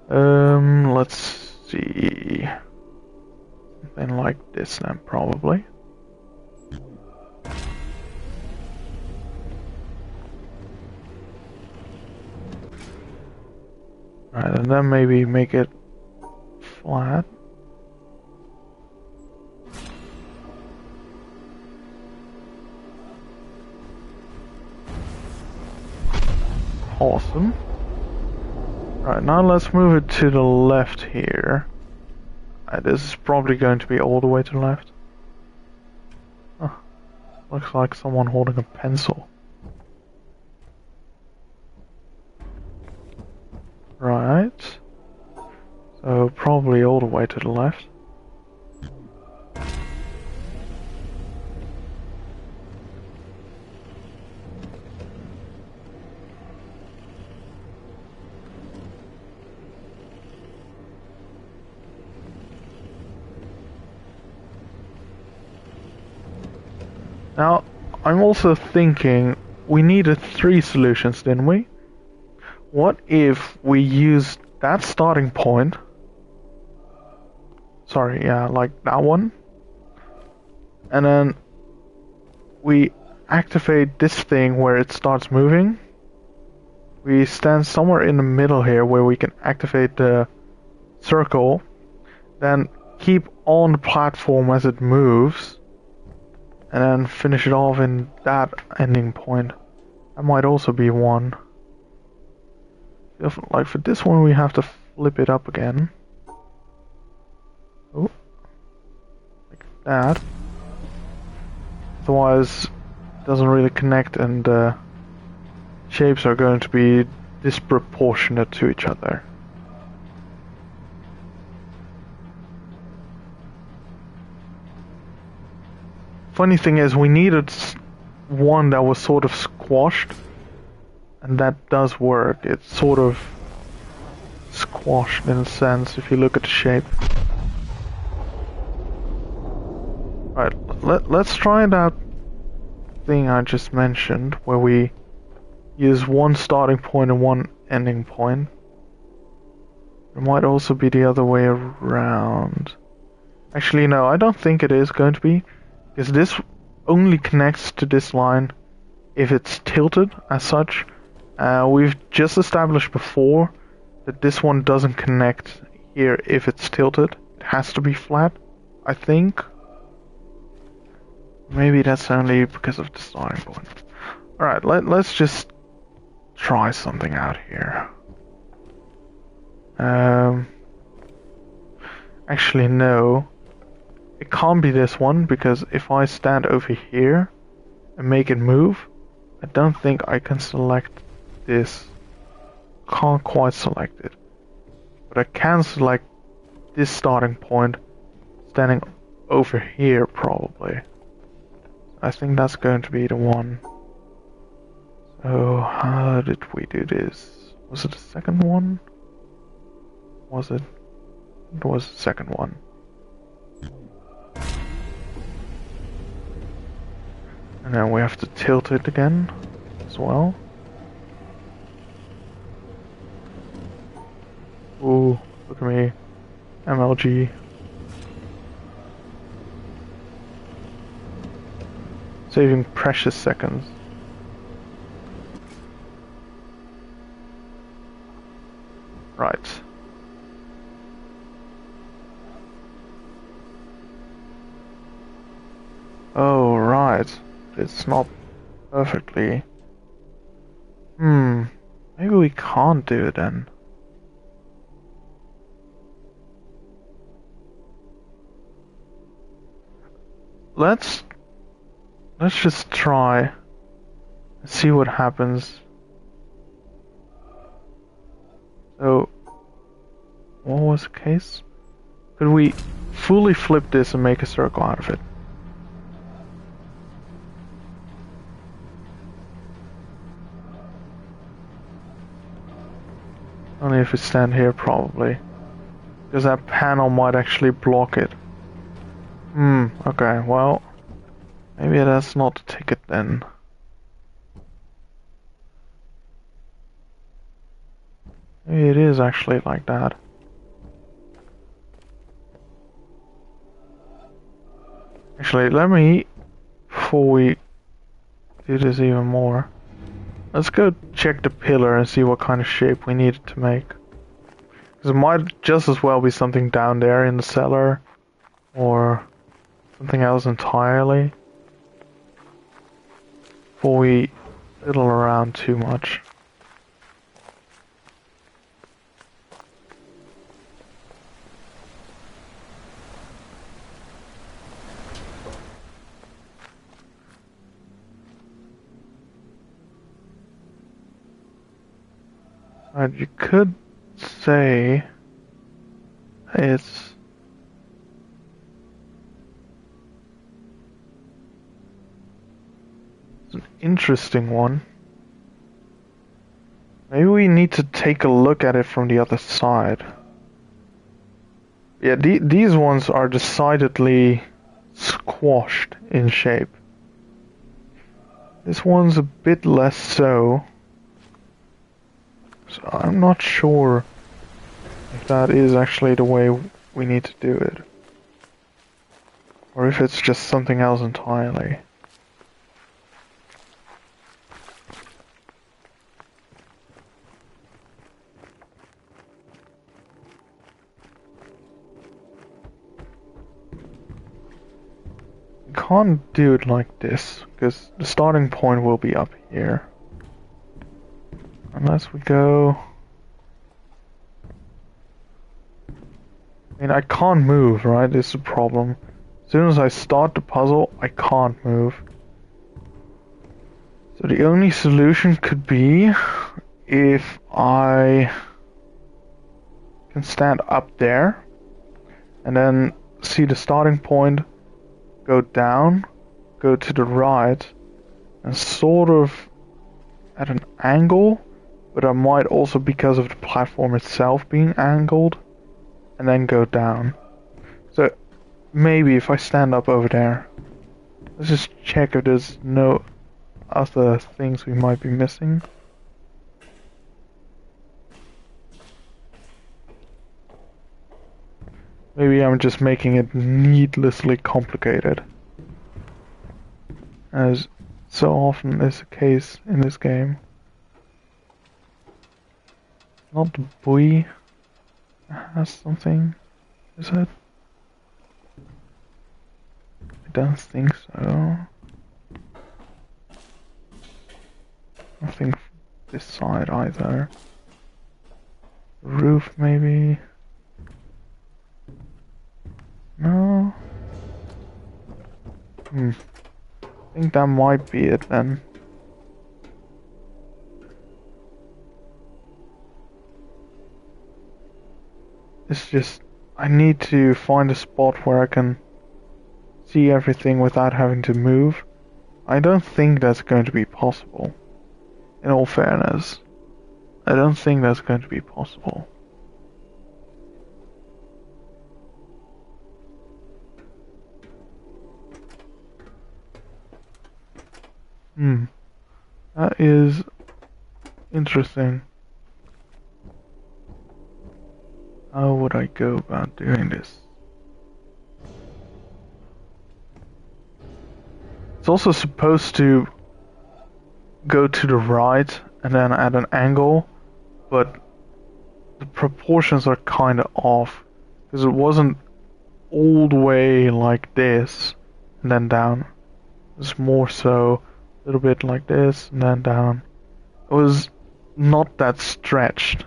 Let's see. Something like this then, probably. Alright, and then maybe make it flat. Awesome. Right, now let's move it to the left here. This is probably going to be all the way to the left. Oh, looks like someone holding a pencil. Right. So probably all the way to the left. Now, I'm also thinking we needed 3 solutions, didn't we? What if we use that starting point? Sorry, yeah, like that one. And then we activate this thing where it starts moving. We stand somewhere in the middle here where we can activate the circle. Then keep on the platform as it moves. And then finish it off in that ending point. That might also be one. Like for this one we have to flip it up again. Oh. Like that. Otherwise it doesn't really connect and shapes are going to be disproportionate to each other. funny thing is, we needed one that was sort of squashed, and that does work. It's sort of squashed in a sense if you look at the shape. Alright, let's try that thing I just mentioned, where we use one starting point and one ending point. It might also be the other way around. Actually, no, I don't think it is going to be, because this only connects to this line if it's tilted as such. We've just established before that this one doesn't connect here if it's tilted. It has to be flat, I think. Maybe that's only because of the starting point. Alright, let's just try something out here. Actually, no. It can't be this one, because if I stand over here and make it move, I don't think I can select this. Can't quite select it. But I can select this starting point standing over here, probably. I think that's going to be the one. So, how did we do this? Was it the second one? Was it? It was the second one. And then we have to tilt it again as well. Ooh, look at me. MLG. Saving precious seconds. Right. Oh, right. It's not perfectly. Maybe we can't do it then. Let's just try and see what happens. So, what was the case? Could we fully flip this and make a circle out of it? Only if we stand here, probably. Because that panel might actually block it. Okay, well, maybe that's not the ticket then. Maybe it is actually like that. Actually, let me, before we do this even more, let's go check the pillar and see what kind of shape we need it to make. Because it might just as well be something down there in the cellar, or something else entirely, before we fiddle around too much. Right, you could say it's an interesting one. Maybe we need to take a look at it from the other side. Yeah, these ones are decidedly squashed in shape. This one's a bit less so. So I'm not sure if that is actually the way we need to do it. Or if it's just something else entirely. You can't do it like this, because the starting point will be up here. Unless we go... I mean, I can't move, right? This is the problem. As soon as I start the puzzle, I can't move. So the only solution could be if I can stand up there and then see the starting point go down go to the right and sort of at an angle, but I might also, because of the platform itself being angled, and then go down. So maybe if I stand up over there, let's just check if there's no other things we might be missing. Maybe I'm just making it needlessly complicated, as so often is the case in this game. Not the buoy has something, is it? I don't think so. Nothing this side either. Roof maybe? No? I think that might be it then. It's just, I need to find a spot where I can see everything without having to move. I don't think that's going to be possible. In all fairness, I don't think that's going to be possible. That is interesting. How would I go about doing this? It's also supposed to go to the right and then at an angle, but the proportions are kind of off because it wasn't all the way like this and then down. It was more so a little bit like this and then down. It was not that stretched.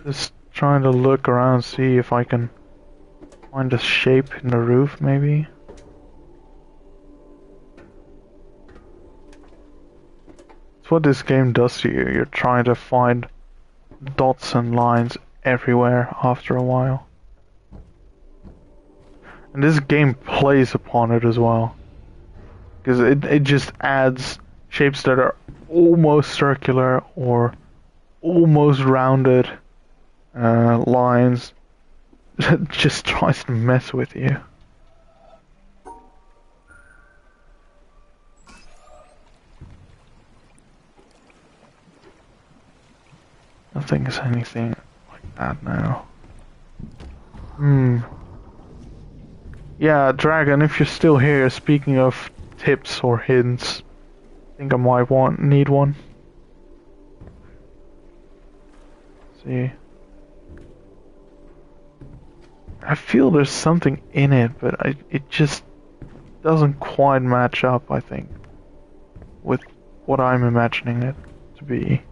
Just trying to look around, see if I can find a shape in the roof, maybe. It's what this game does to you. You're trying to find dots and lines everywhere after a while. And this game plays upon it as well. Because it just adds shapes that are almost circular or almost rounded lines. It just tries to mess with you. Nothing is anything like that now. Yeah, Dragon, if you're still here, speaking of tips or hints, I think I might need one. See. I feel there's something in it, but it just doesn't quite match up, I think, with what I'm imagining it to be.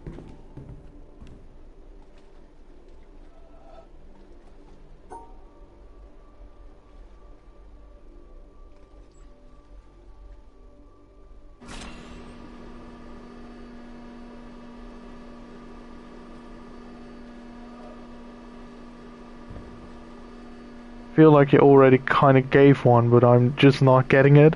I feel like you already kind of gave one, but I'm just not getting it.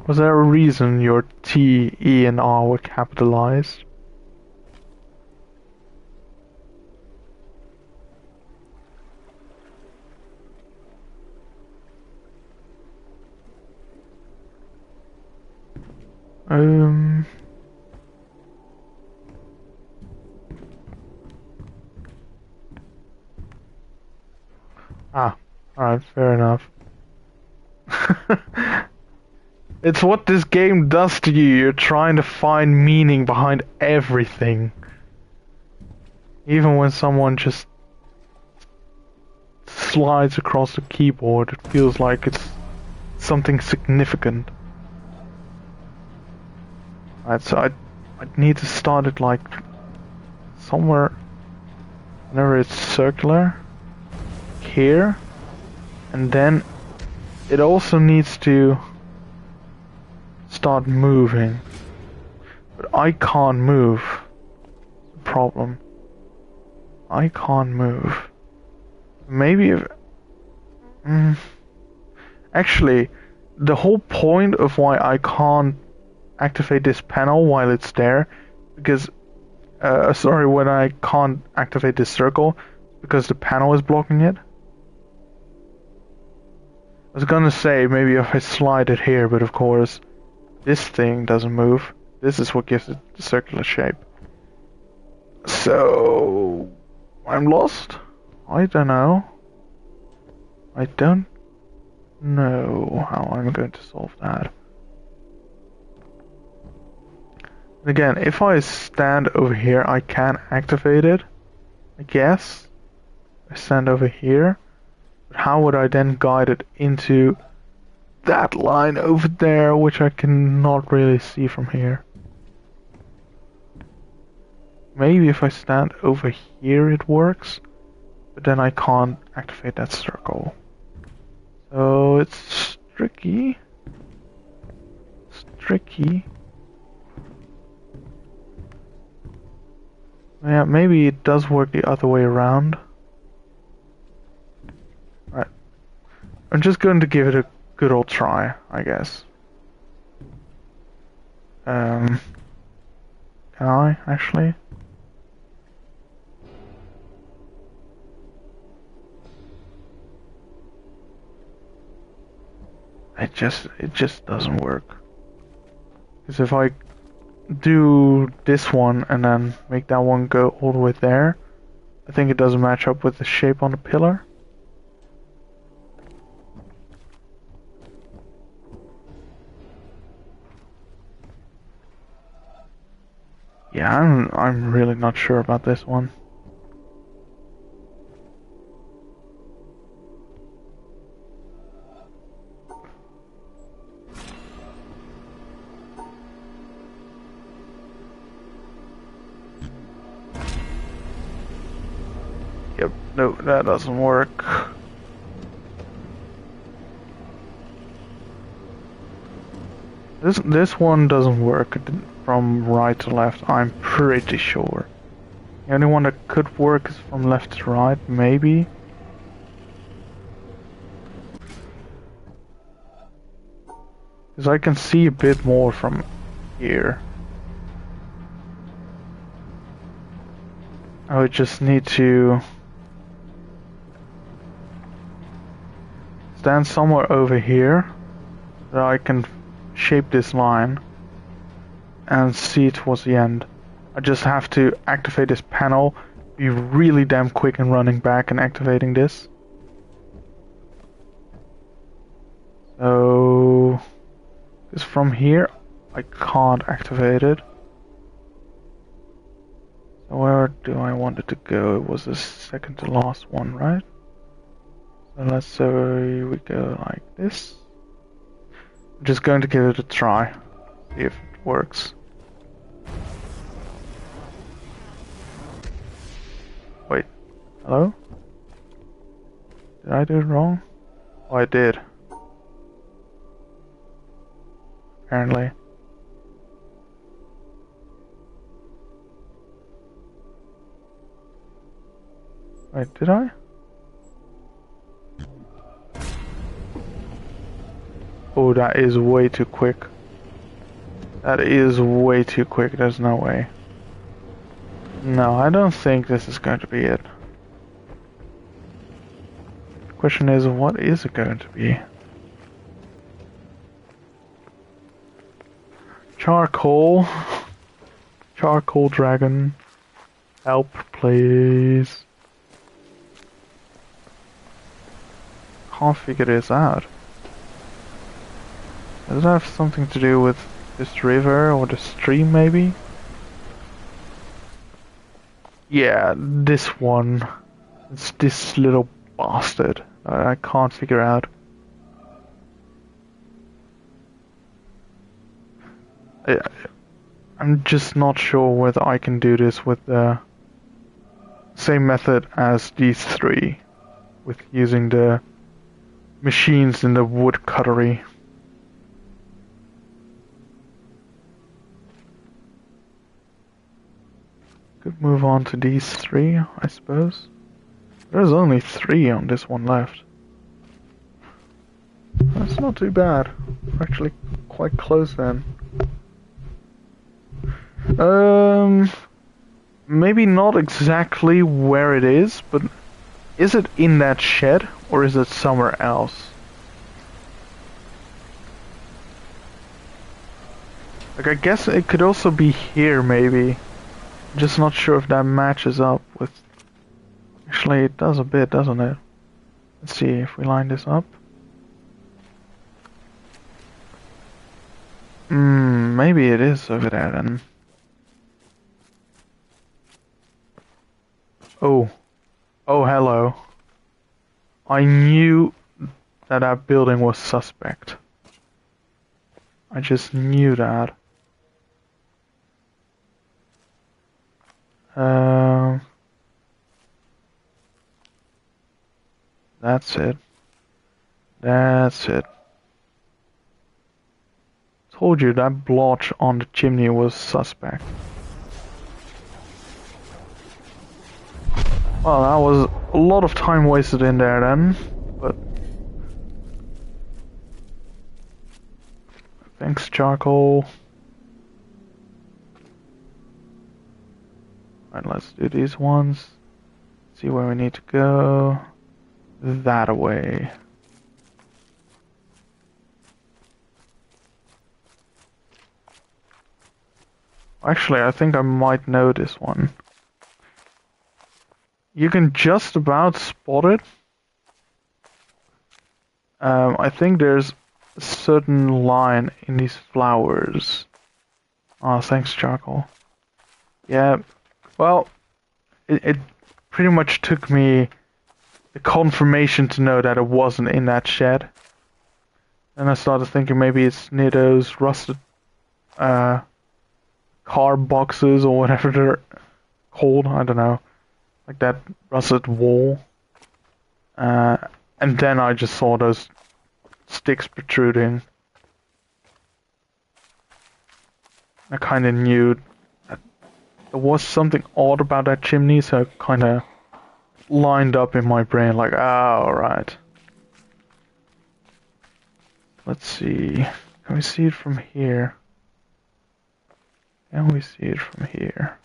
Was there a reason your T, E, and R were capitalized? Alright, fair enough. It's what this game does to you. You're trying to find meaning behind everything. Even when someone just slides across the keyboard, it feels like it's something significant. Alright, so I need to start it like somewhere whenever it's circular. Here. And then it also needs to start moving. But I can't move. The problem. I can't move. Maybe if... Actually, the whole point of why I can't activate this panel while it's there, because... sorry, when I can't activate this circle, because the panel is blocking it. I was gonna say, maybe if I slide it here, but of course, this thing doesn't move. This is what gives it the circular shape. So... I'm lost? I don't know. I don't know how I'm going to solve that. Again, if I stand over here, I can activate it, I guess. I stand over here. But how would I then guide it into that line over there, which I cannot really see from here? Maybe if I stand over here it works, but then I can't activate that circle. So it's tricky. It's tricky. Yeah, maybe it does work the other way around. Right. I'm just going to give it a good old try, I guess. Can I actually? It just doesn't work. Because if I do this one and then make that one go all the way there, I think it doesn't match up with the shape on the pillar. Yeah, I'm really not sure about this one. Yep, no, that doesn't work. This one doesn't work from right to left, I'm pretty sure. The only one that could work is from left to right, maybe. Because I can see a bit more from here. I would just need to stand somewhere over here so I can shape this line and see it towards the end. I just have to activate this panel, be really damn quick in running back and activating this. So, because from here I can't activate it. So where do I want it to go? It was the second to last one, right? So let's say we go like this. I'm just going to give it a try, see if it works. Wait, hello? Did I do it wrong? Oh, I did. Apparently. Wait, did I? Oh, that is way too quick. That is way too quick, there's no way. No, I don't think this is going to be it. The question is, what is it going to be? Charcoal. Charcoal dragon. Help, please. Can't figure this out. Does it have something to do with this river or the stream, maybe? Yeah, this one. It's this little bastard. I can't figure out. I'm just not sure whether I can do this with the same method as these three, with using the machines in the wood cuttery. Could move on to these three, I suppose. There's only three on this one left. That's not too bad. We're actually quite close then. Maybe not exactly where it is, but is it in that shed or is it somewhere else? Like, I guess it could also be here, maybe. Just not sure if that matches up with... Actually, it does a bit, doesn't it? Let's see if we line this up. Maybe it is over there then. Oh. Oh, hello. I knew that that building was suspect. I just knew that. That's it. That's it. Told you that blotch on the chimney was suspect. Well, that was a lot of time wasted in there then, but... Thanks, charcoal. Alright, let's do these ones. See where we need to go. That way. Actually, I think I might know this one. You can just about spot it. I think there's a certain line in these flowers. Oh, thanks, charcoal. Yeah, well, it pretty much took me the confirmation to know that it wasn't in that shed. And I started thinking maybe it's near those rusted car boxes or whatever they're called. I don't know. Like that rusted wall. And then I just saw those sticks protruding. I kind of knew that there was something odd about that chimney, so it kind of lined up in my brain like, ah, alright. Let's see. Can we see it from here? Can we see it from here?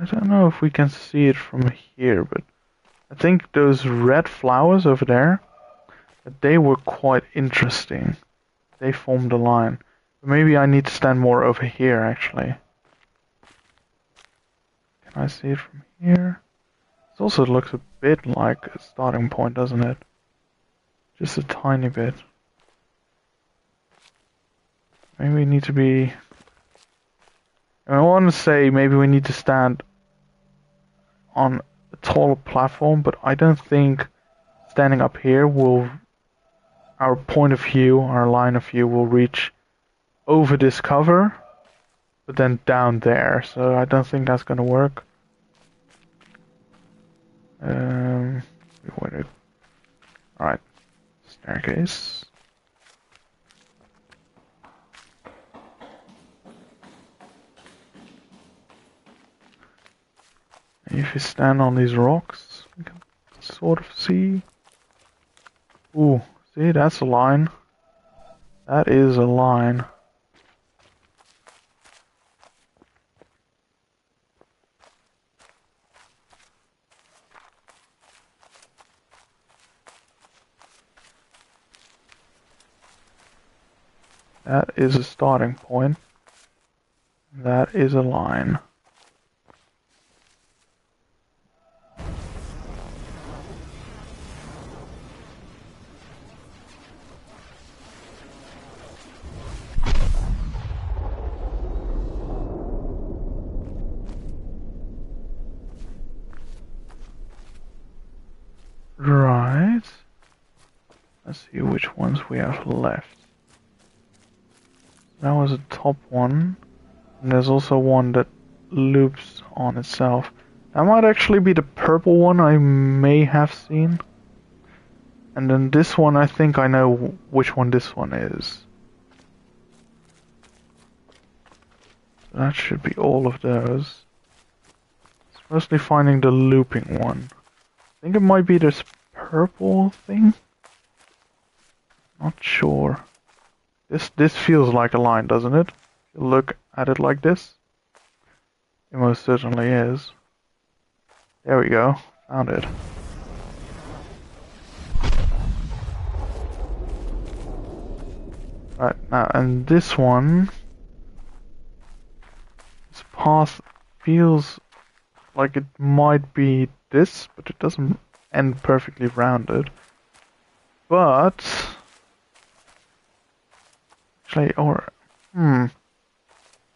I don't know if we can see it from here, but I think those red flowers over there, they were quite interesting. They formed a line. But maybe I need to stand more over here, actually. Can I see it from here? It also looks a bit like a starting point, doesn't it? Just a tiny bit. Maybe we need to be... I want to say maybe we need to stand on a taller platform, but I don't think standing up here will... Our point of view, our line of view will reach over this cover, but then down there, so I don't think that's gonna work. Alright, staircase. If you stand on these rocks, you can sort of see. Ooh, see, that's a line. That is a line. That is a starting point. That is a line. Right. Let's see which ones we have left. That was a top one. And there's also one that loops on itself. That might actually be the purple one I may have seen. And then this one, I think I know which one this one is. That should be all of those. It's mostly finding the looping one. I think it might be this purple thing. Not sure. This feels like a line, doesn't it? If you look at it like this. It most certainly is. There we go. Found it. Right, now, and this one... This path feels like it might be this, but it doesn't end perfectly rounded. But... Actually,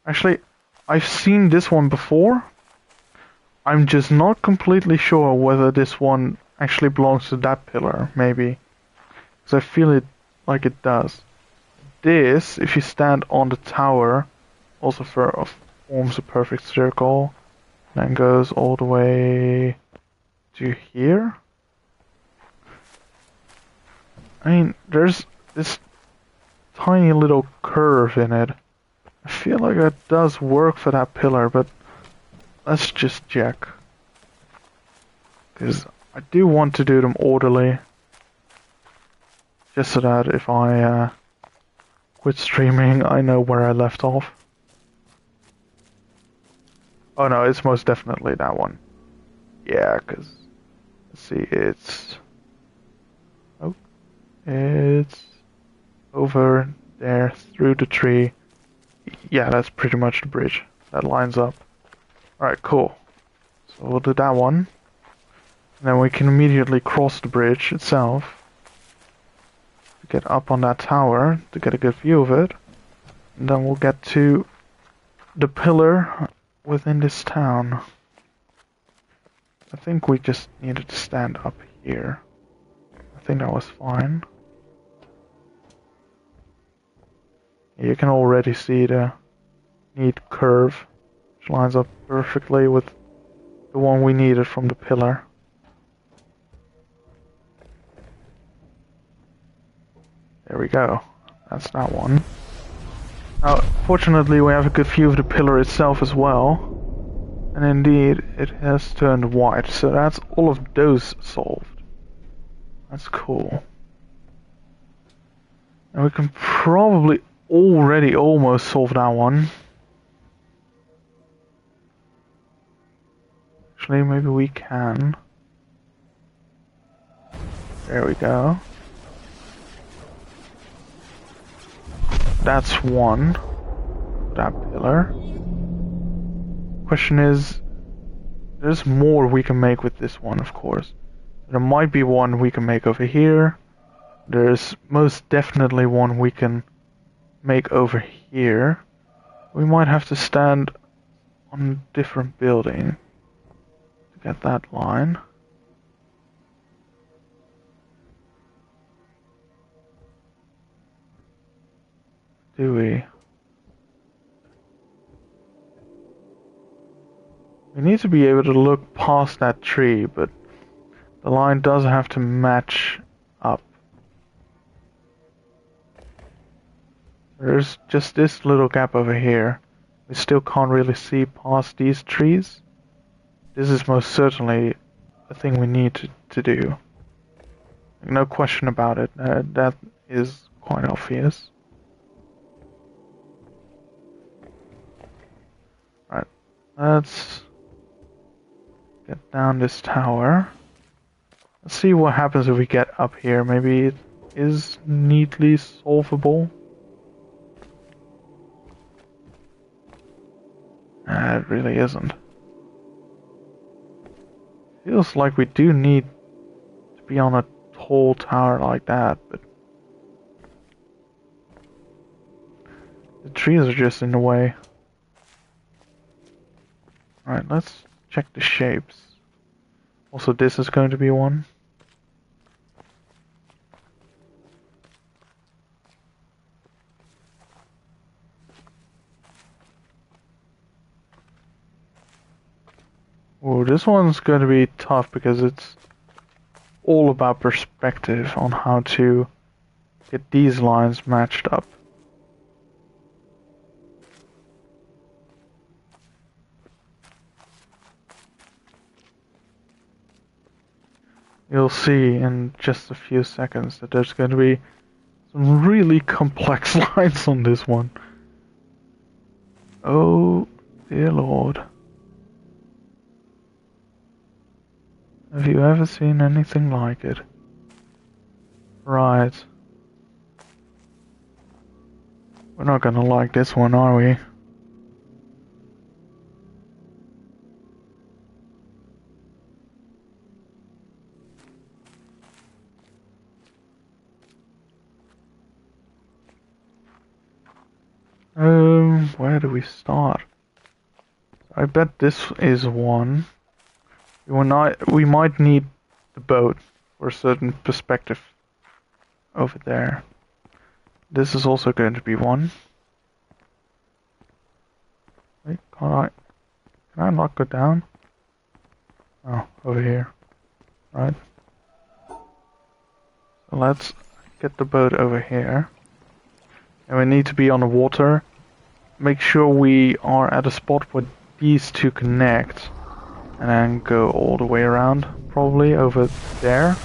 Actually, I've seen this one before. I'm just not completely sure whether this one actually belongs to that pillar, maybe. Because I feel it like it does. This, if you stand on the tower, also forms a perfect circle. Then goes all the way to here. I mean, there's this tiny little curve in it. I feel like that does work for that pillar, but let's just check. Because I do want to do them orderly. Just so that if I quit streaming, I know where I left off. Oh no, it's most definitely that one. Yeah, because... Let's see, it's... Oh. It's... over there, through the tree. Yeah, that's pretty much the bridge. That lines up. Alright, cool. So we'll do that one. And then we can immediately cross the bridge itself. To get up on that tower, to get a good view of it. And then we'll get to the pillar within this town. I think we just needed to stand up here. I think that was fine. You can already see the neat curve, which lines up perfectly with the one we needed from the pillar. There we go. That's that one. Now, fortunately, we have a good view of the pillar itself as well. And indeed, it has turned white, so that's all of those solved. That's cool. And we can probably already almost solve that one. Actually, maybe we can. There we go. That's one. That pillar. Question is, there's more we can make with this one, of course. There might be one we can make over here. There's most definitely one we can make over here. We might have to stand on a different building to get that line. Do we? We need to be able to look past that tree, but the line does have to match up. There's just this little gap over here. We still can't really see past these trees. This is most certainly a thing we need to do. No question about it. That is quite obvious. Right, let's get down this tower. Let's see what happens if we get up here. Maybe it is neatly solvable. It really isn't. Feels like we do need to be on a tall tower like that, but the trees are just in the way. Alright, let's check the shapes. Also, this is going to be one. Oh, this one's going to be tough because it's all about perspective on how to get these lines matched up. You'll see in just a few seconds that there's going to be some really complex lines on this one. Oh, dear Lord. Have you ever seen anything like it? Right. We're not gonna like this one, are we? Where do we start? I bet this is one. We might need the boat for a certain perspective over there. This is also going to be one. Wait, can I not go down? Oh, over here. Right. So let's get the boat over here. And we need to be on the water. Make sure we are at a spot where these two connect. And then go all the way around, probably over there.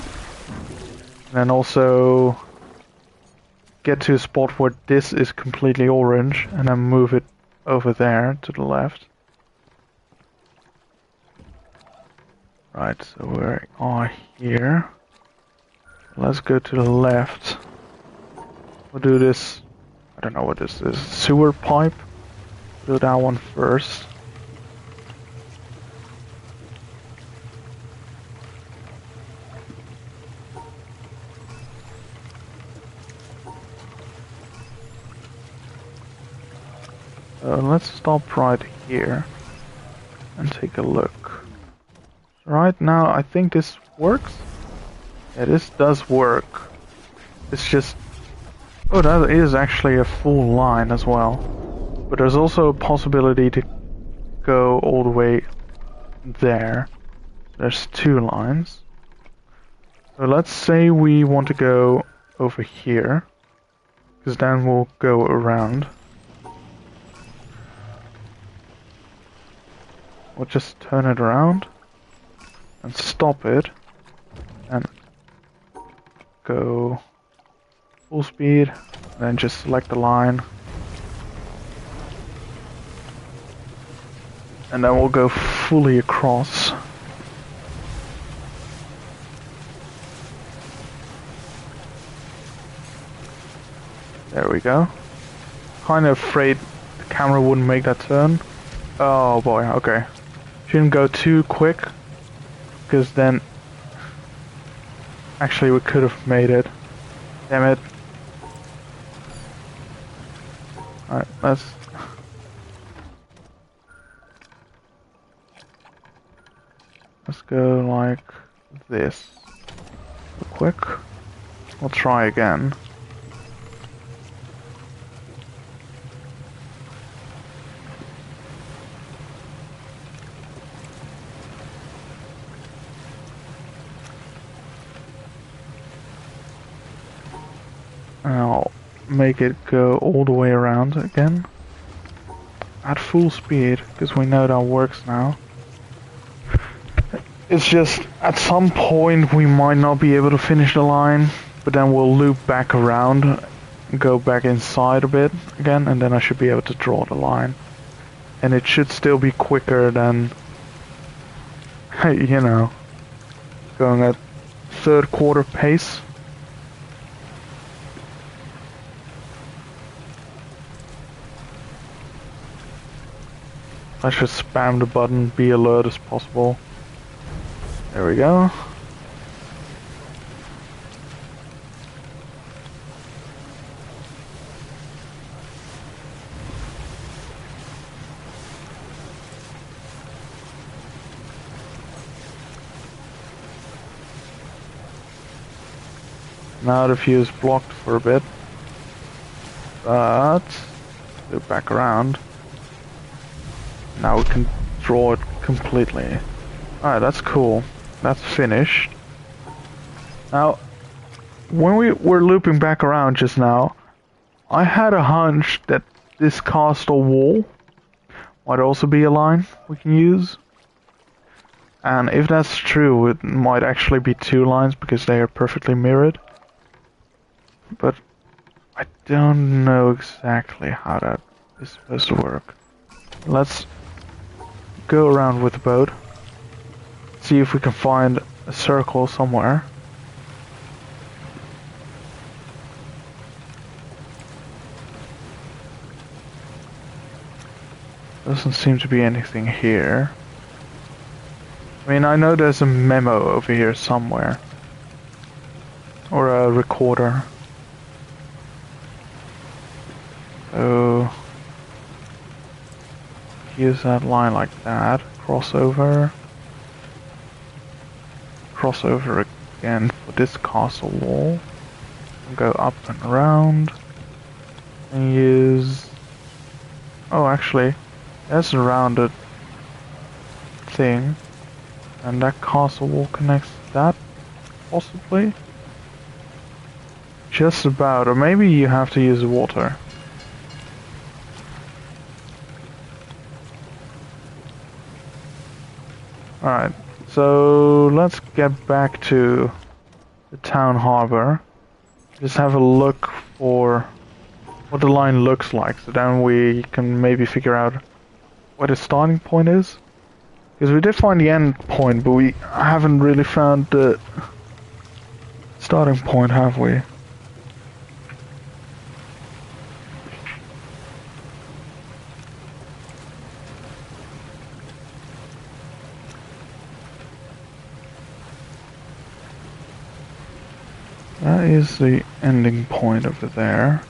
And then also get to a spot where this is completely orange, and then move it over there to the left. Right, so we are here. Let's go to the left. We'll do this, I don't know what this is, sewer pipe. Do that one first. Let's stop right here and take a look. Right now, I think this works. Yeah, this does work. It's just... Oh, that is actually a full line as well. But there's also a possibility to go all the way there. There's two lines. So let's say we want to go over here. Because then we'll go around. We'll just turn it around and stop it and go full speed, and then just select the line, and then we'll go fully across. There we go. Kind of afraid the camera wouldn't make that turn. Oh boy, okay. Shouldn't go too quick, because then actually we could have made it. Damn it. Alright, let's go like this. Real quick. We'll try again. And I'll make it go all the way around again. At full speed, because we know that works now. It's just, at some point we might not be able to finish the line, but then we'll loop back around, go back inside a bit again, and then I should be able to draw the line. And it should still be quicker than, you know, going at third quarter pace. I should spam the button, be alert as possible. There we go. Now the view is blocked for a bit, but loop back around. Now we can draw it completely. Alright, that's cool. That's finished. Now, when we were looping back around just now, I had a hunch that this castle wall might also be a line we can use. And if that's true, it might actually be two lines because they are perfectly mirrored. But I don't know exactly how that is supposed to work. Let's go around with the boat. See if we can find a circle somewhere. Doesn't seem to be anything here. I mean, I know there's a memo over here somewhere. Or a recorder. So... use that line like that. Crossover. Crossover again for this castle wall. And go up and around. And use... oh, actually, there's a rounded thing. And that castle wall connects to that, possibly? Just about, or maybe you have to use water. Alright, so let's get back to the town harbor. Just have a look for what the line looks like, so then we can maybe figure out what the starting point is. Because we did find the end point, but we haven't really found the starting point, have we? That is the ending point over there.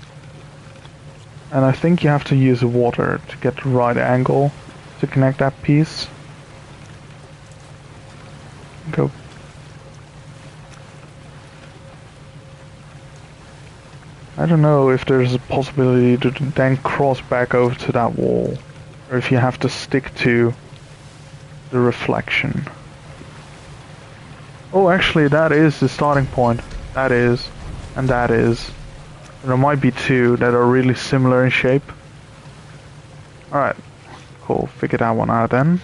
And I think you have to use water to get the right angle to connect that piece. Go. I don't know if there's a possibility to then cross back over to that wall, or if you have to stick to the reflection. Oh, actually, that is the starting point. That is, and that is. And there might be two that are really similar in shape. Alright, cool. Figure that one out then.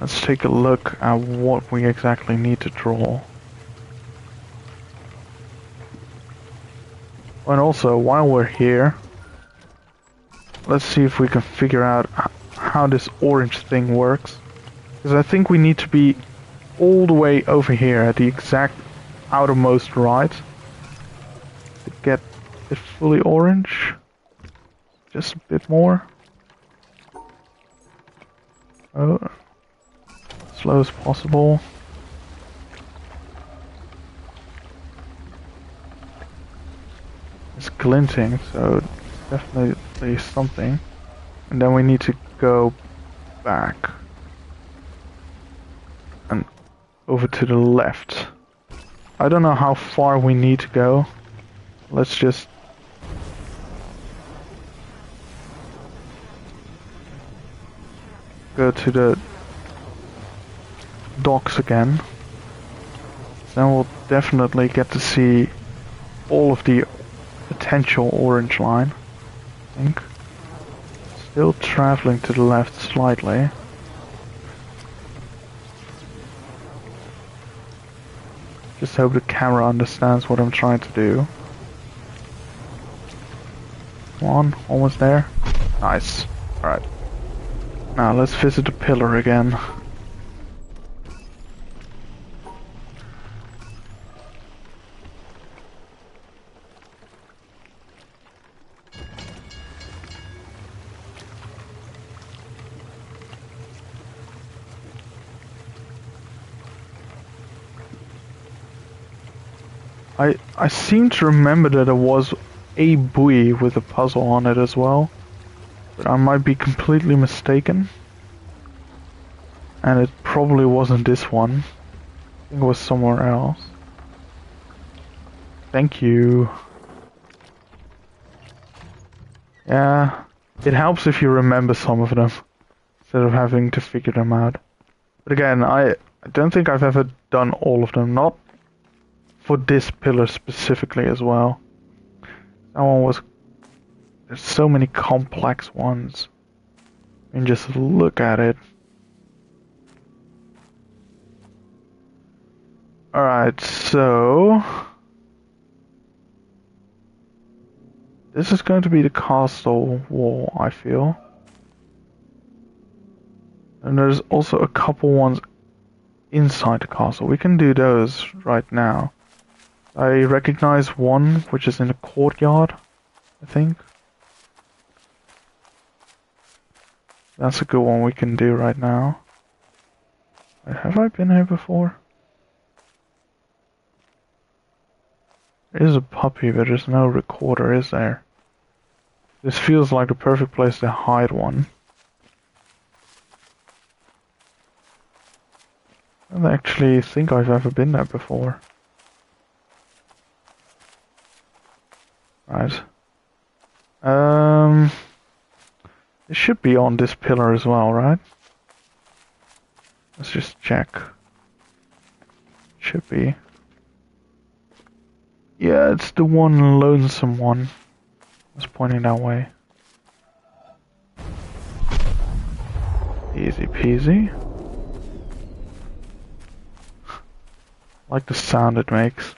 Let's take a look at what we exactly need to draw. And also, while we're here, let's see if we can figure out how this orange thing works. Because I think we need to be all the way over here at the exact outermost right to get it fully orange. Just a bit more. Oh. Slow as possible. It's glinting, so it's definitely something. And then we need to go back and over to the left. I don't know how far we need to go. Let's just go to the docks again. Then we'll definitely get to see all of the potential orange line, I think. Still traveling to the left slightly. Just hope the camera understands what I'm trying to do. Come on, almost there. Nice. Alright. Now let's visit the pillar again. I seem to remember that there was a buoy with a puzzle on it as well, but I might be completely mistaken. And it probably wasn't this one. I think it was somewhere else. Thank you. Yeah, it helps if you remember some of them, instead of having to figure them out. But again, I don't think I've ever done all of them. Not for this pillar specifically as well. That one was... There's so many complex ones. And just look at it. Alright, so... This is going to be the castle wall, I feel. And there's also a couple ones inside the castle. We can do those right now. I recognize one, which is in the courtyard, I think. That's a good one we can do right now. Wait, have I been here before? There is a puppy, but there's no recorder, is there? This feels like the perfect place to hide one. I don't actually think I've ever been there before. Right. It should be on this pillar as well, right? Let's just check. Should be. Yeah, it's the one lonesome one. It's pointing that way. Easy peasy. Like the sound it makes.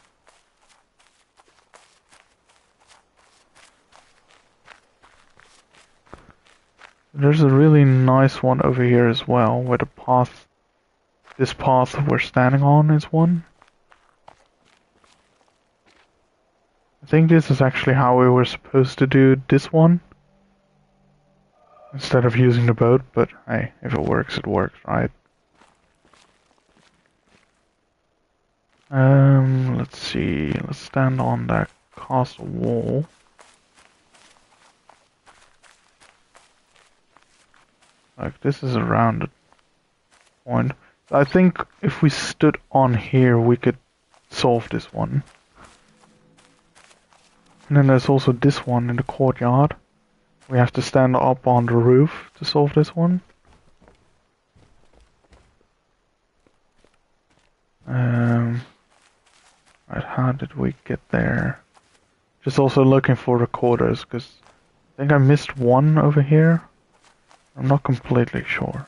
There's a really nice one over here as well, where the path, this path we're standing on is one. I think this is actually how we were supposed to do this one. Instead of using the boat, but hey, if it works, right? Let's see, let's stand on that castle wall. Like, this is a rounded point. I think if we stood on here, we could solve this one. And then there's also this one in the courtyard. We have to stand up on the roof to solve this one. Right, how did we get there? Just also looking for recorders, because I think I missed one over here. I'm not completely sure.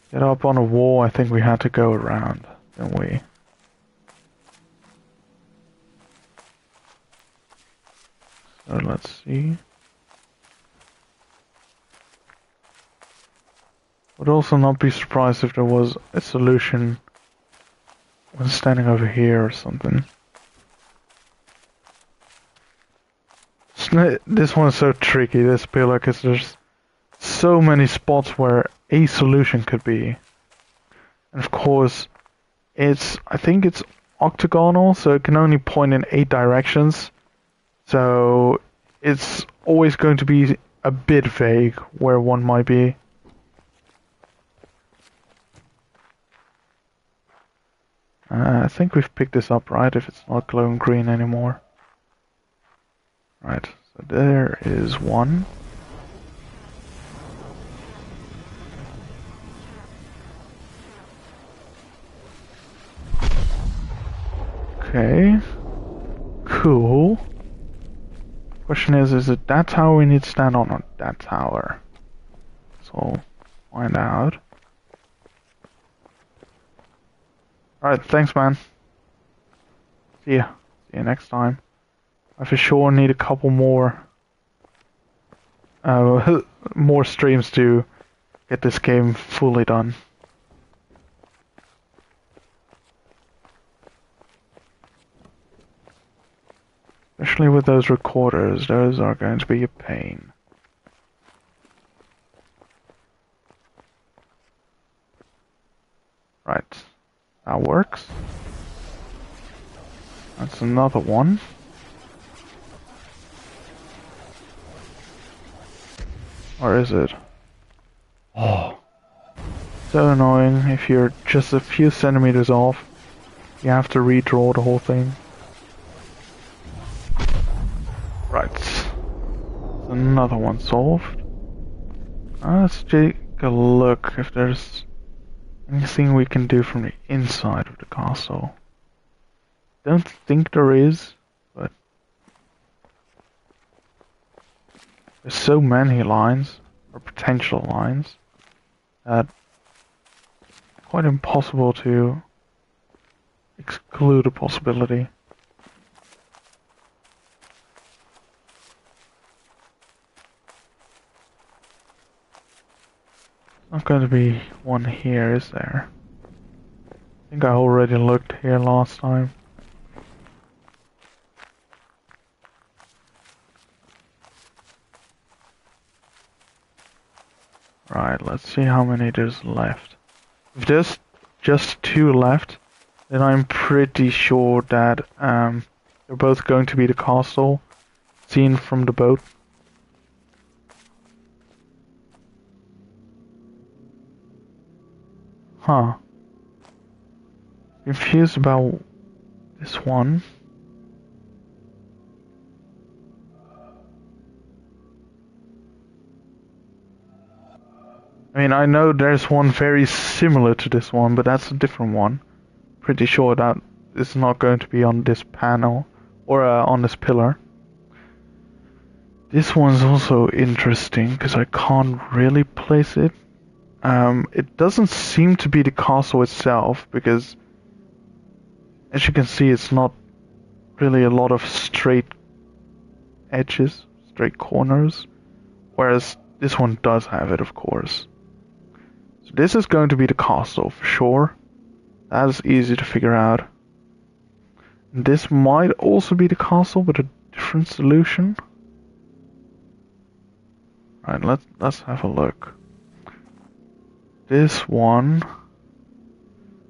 Get up on a wall, I think we had to go around, didn't we? So let's see. Would also not be surprised if there was a solution when standing over here or something. This one's so tricky, this pillar, because there's so many spots where a solution could be. And of course, I think it's octagonal, so it can only point in 8 directions. So it's always going to be a bit vague where one might be. I think we've picked this up, right, if it's not glowing green anymore. Right, so there is one. Okay. Cool. Question is it that tower we need to stand on or that tower? So, find out. Alright, thanks man. See ya. See you next time. I for sure need a couple more more streams to get this game fully done. Especially with those recorders, those are going to be a pain. Right, that works. That's another one. Or is it? Oh, so annoying if you're just a few centimeters off. You have to redraw the whole thing. Right. Another one solved. Let's take a look if there's Anything we can do from the inside of the castle? Don't think there is, but there's so many lines, or potential lines, that it's quite impossible to exclude a possibility. Not going to be one here, is there? I think I already looked here last time. Right, let's see how many there's left. If there's just 2 left, then I'm pretty sure that they're both going to be the castle seen from the boat. Huh. Confused about this one. I mean, I know there's one very similar to this one, but that's a different one. Pretty sure that it's not going to be on this panel or on this pillar. This one's also interesting because I can't really place it. It doesn't seem to be the castle itself because, as you can see, it's not really a lot of straight edges, straight corners, whereas this one does have it, of course. So this is going to be the castle for sure. That is easy to figure out. And this might also be the castle with a different solution. Right, let's have a look. This one.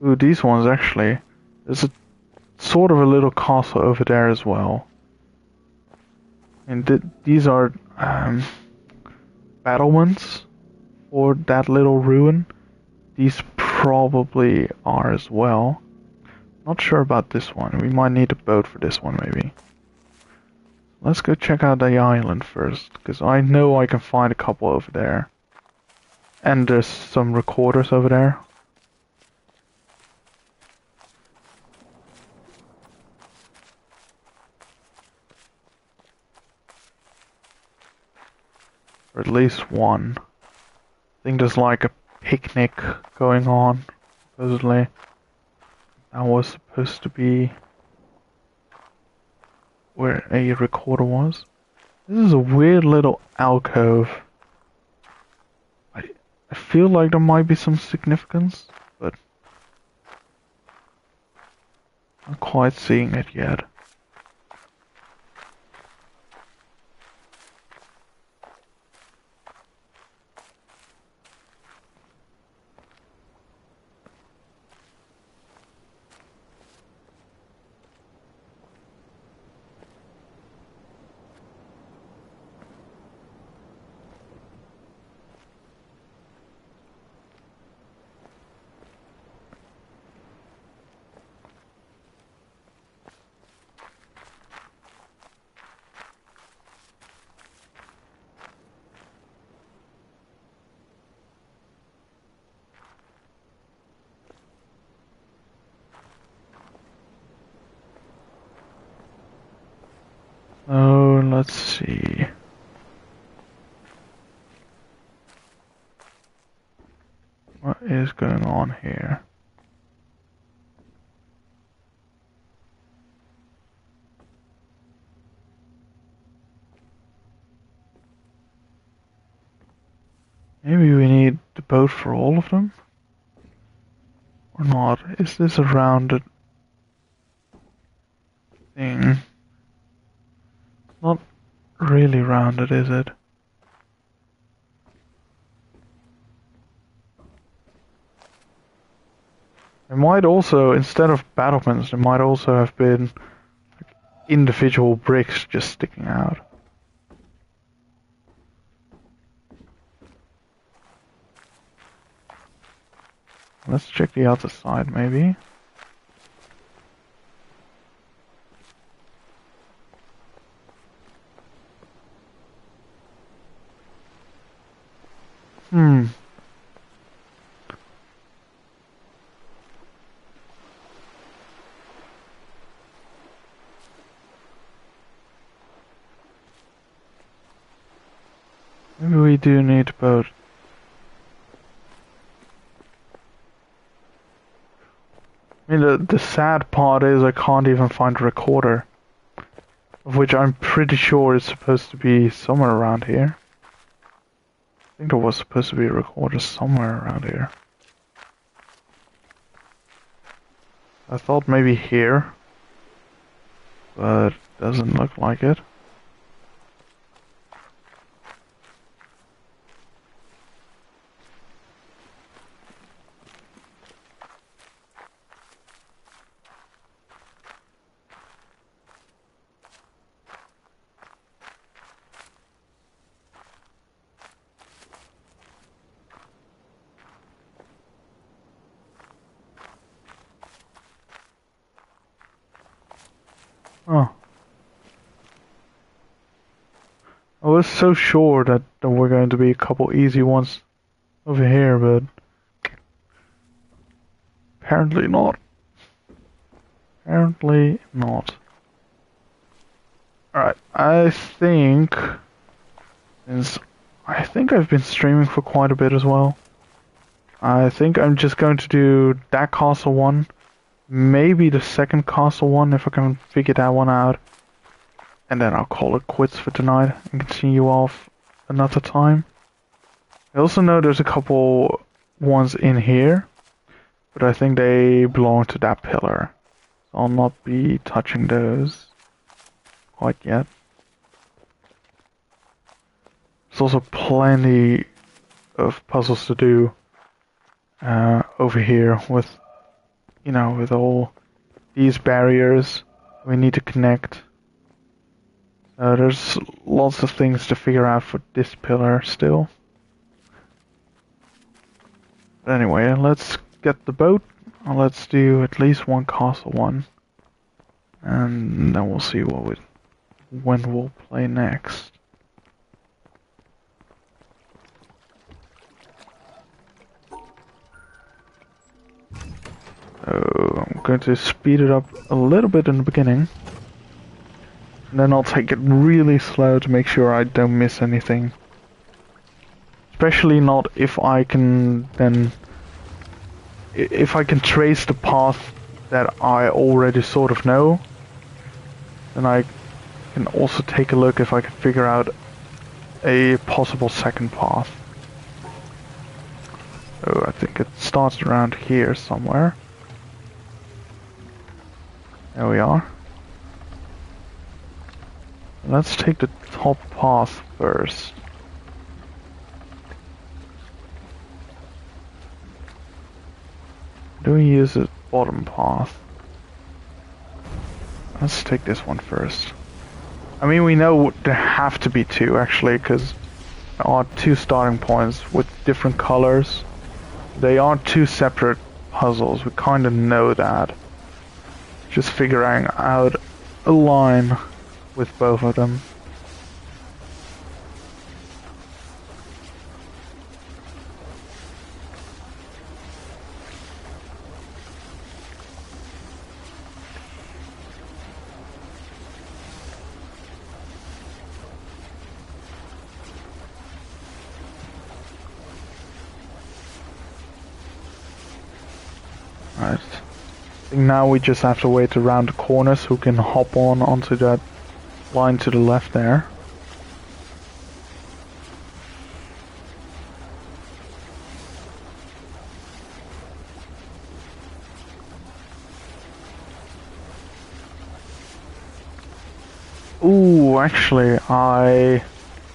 Ooh, these ones actually. There's a sort of a little castle over there as well. And these are battlements for that little ruin. These probably are as well. Not sure about this one. We might need a boat for this one maybe. Let's go check out the island first, because I know I can find a couple over there. And there's some recorders over there. Or at least one. I think there's like a picnic going on, supposedly. That was supposed to be where a recorder was. This is a weird little alcove. I feel like there might be some significance, but I'm not quite seeing it yet. Oh, let's see. What is going on here? Maybe we need the boat for all of them? Or not? Is this a rounded thing? Not really rounded, is it? There might also, instead of battlements, there might also have been like, individual bricks just sticking out. Let's check the other side, maybe. Hmm. Maybe we do need a boat. I mean, the sad part is I can't even find a recorder, of which I'm pretty sure is supposed to be somewhere around here. I think there was supposed to be a recorder somewhere around here. I thought maybe here, but doesn't look like it. Oh. I was so sure that there were going to be a couple easy ones over here, but apparently not. Apparently not. Alright, since I think I've been streaming for quite a bit as well. I think I'm just going to do that castle one, maybe the second castle one if I can figure that one out. And then I'll call it quits for tonight and continue off another time. I also know there's a couple ones in here, but I think they belong to that pillar. So I'll not be touching those quite yet. There's also plenty of puzzles to do over here with, with all these barriers we need to connect. There's lots of things to figure out for this pillar still. But anyway, let's get the boat. Let's do at least one castle one. And then we'll see when we'll play next. So I'm going to speed it up a little bit in the beginning. And then I'll take it really slow to make sure I don't miss anything. Especially not if I can trace the path that I already sort of know. Then I can also take a look if I can figure out a possible second path. So I think it starts around here somewhere. There we are. Let's take the top path first. Do we use the bottom path? Let's take this one first. I mean, we know there have to be two actually, because there are two starting points with different colors. They aren't two separate puzzles, we kind of know that. Just figuring out a line with both of them. Right. I think now we just have to wait around the corners who can hop onto that line to the left there. Ooh, actually, I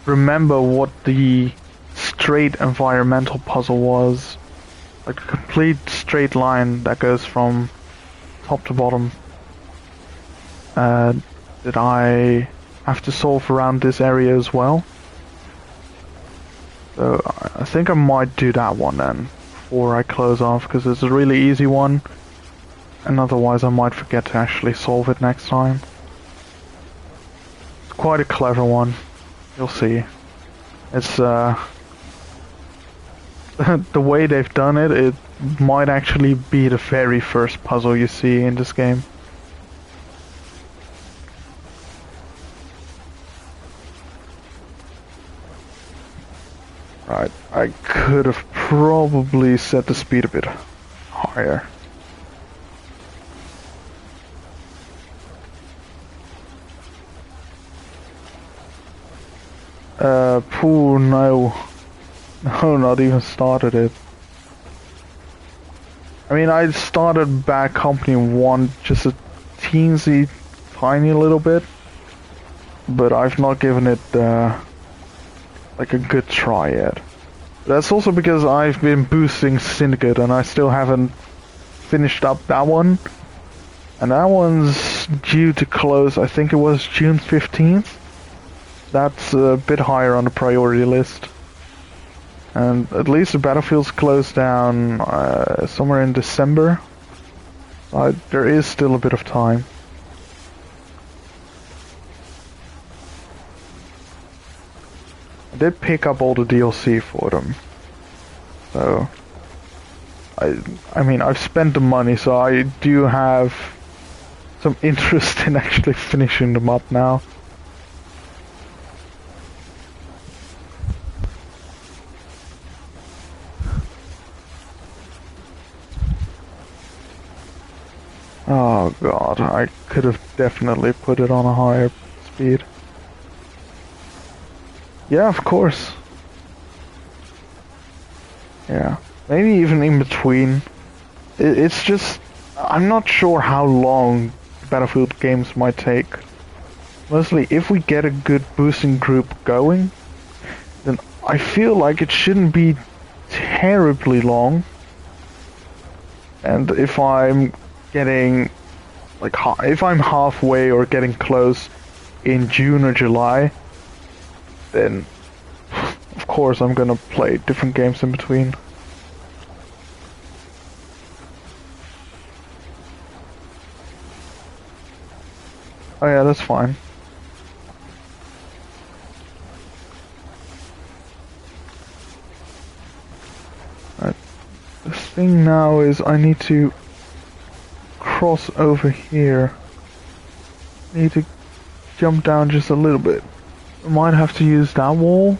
remember what the straight environmental puzzle was. Like a complete straight line that goes from top to bottom. Did I have to solve around this area as well? So I think I might do that one then before I close off, because it's a really easy one, and otherwise I might forget to actually solve it next time. It's quite a clever one, you'll see. It's the way they've done it, it might actually be the very first puzzle you see in this game. Right, I could have probably set the speed a bit higher. Pooh, no. No, not even started it. I mean, I started Bad Company 1 just a teensy, tiny little bit, but I've not given it, like a good try yet. That's also because I've been boosting Syndicate and I still haven't finished up that one. And that one's due to close, I think it was June 15th. That's a bit higher on the priority list. And at least the Battlefield's closed down somewhere in December. There is still a bit of time. I did pick up all the DLC for them. So I mean, I've spent the money, so I do have some interest in actually finishing them up now. Oh god, I could have definitely put it on a higher speed. Yeah, of course. Yeah, maybe even in between. It's just, I'm not sure how long Battlefield games might take. Mostly, if we get a good boosting group going, then I feel like it shouldn't be terribly long. And if I'm getting, like, if I'm halfway or getting close in June or July, then of course I'm gonna play different games in between. Oh yeah, that's fine. Right. The thing now is I need to cross over here. I need to jump down just a little bit. I might have to use that wall.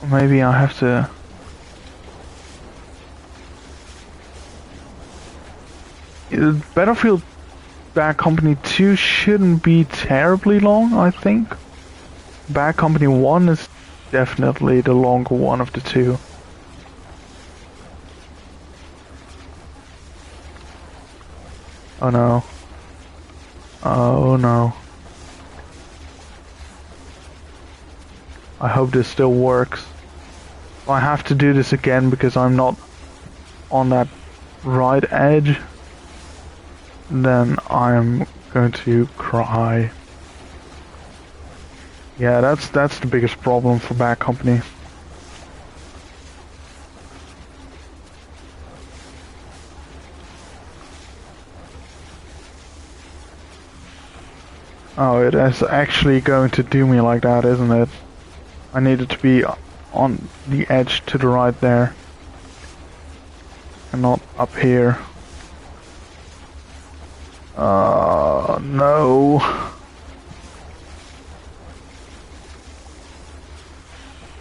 Or maybe I have to... Battlefield Bad Company 2 shouldn't be terribly long, I think. Bad Company 1 is definitely the longer one of the two. Oh no. Oh no. I hope this still works. I have to do this again because I'm not on that right edge. Then I'm going to cry. Yeah, that's the biggest problem for Bad Company. Oh, it is actually going to do me like that, isn't it? I needed to be on the edge to the right there. And not up here. No.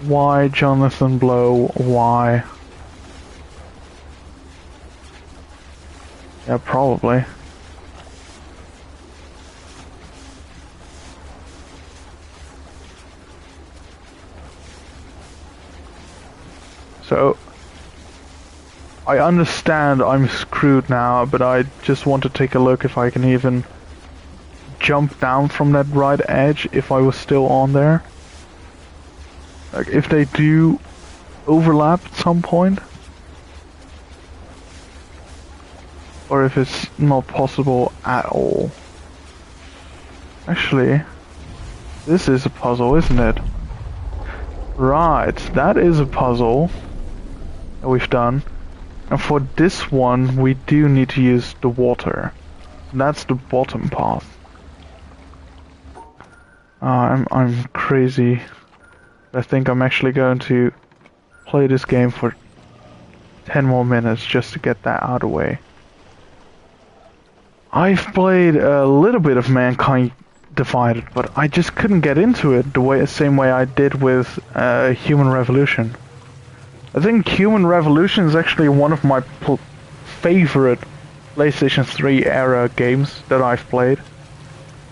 Why, Jonathan Blow? Why? Yeah, probably. So, I understand I'm screwed now, but I just want to take a look if I can even jump down from that right edge if I was still on there. Like, if they do overlap at some point. Or if it's not possible at all. Actually, this is a puzzle, isn't it? Right, that is a puzzle that we've done. And for this one, we do need to use the water. That's the bottom path. I'm crazy. I think I'm actually going to play this game for 10 more minutes just to get that out of the way. I've played a little bit of Mankind Divided, but I just couldn't get into it the same way I did with Human Revolution. I think Human Revolution is actually one of my favorite PlayStation 3 era games that I've played.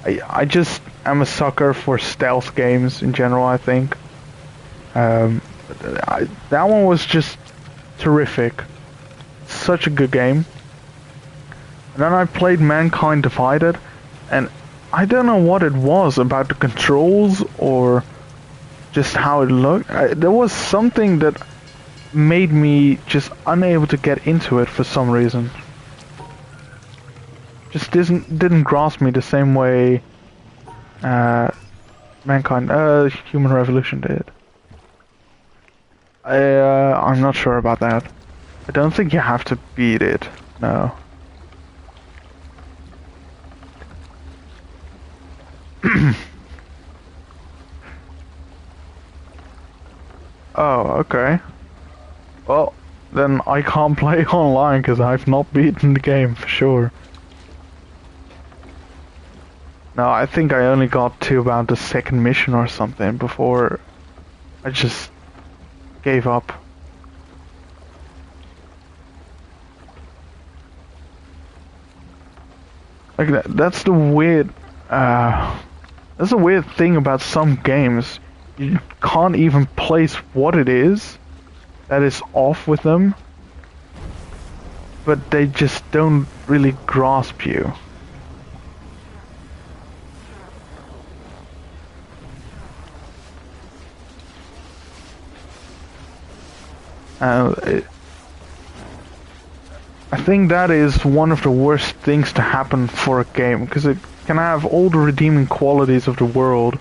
I just am a sucker for stealth games in general, I think. That one was just terrific. Such a good game. And then I played Mankind Divided, and I don't know what it was about the controls or just how it looked. There was something that made me just unable to get into it for some reason. Just didn't grasp me the same way Human Revolution did. I'm not sure about that. I don't think you have to beat it. No. Oh, okay. Well, then I can't play online because I've not beaten the game for sure. No, I think I only got to about the second mission or something before I just gave up. Like that's the weird thing about some games. You can't even place what it is that is off with them, but they just don't really grasp you. I think that is one of the worst things to happen for a game, because it can have all the redeeming qualities of the world,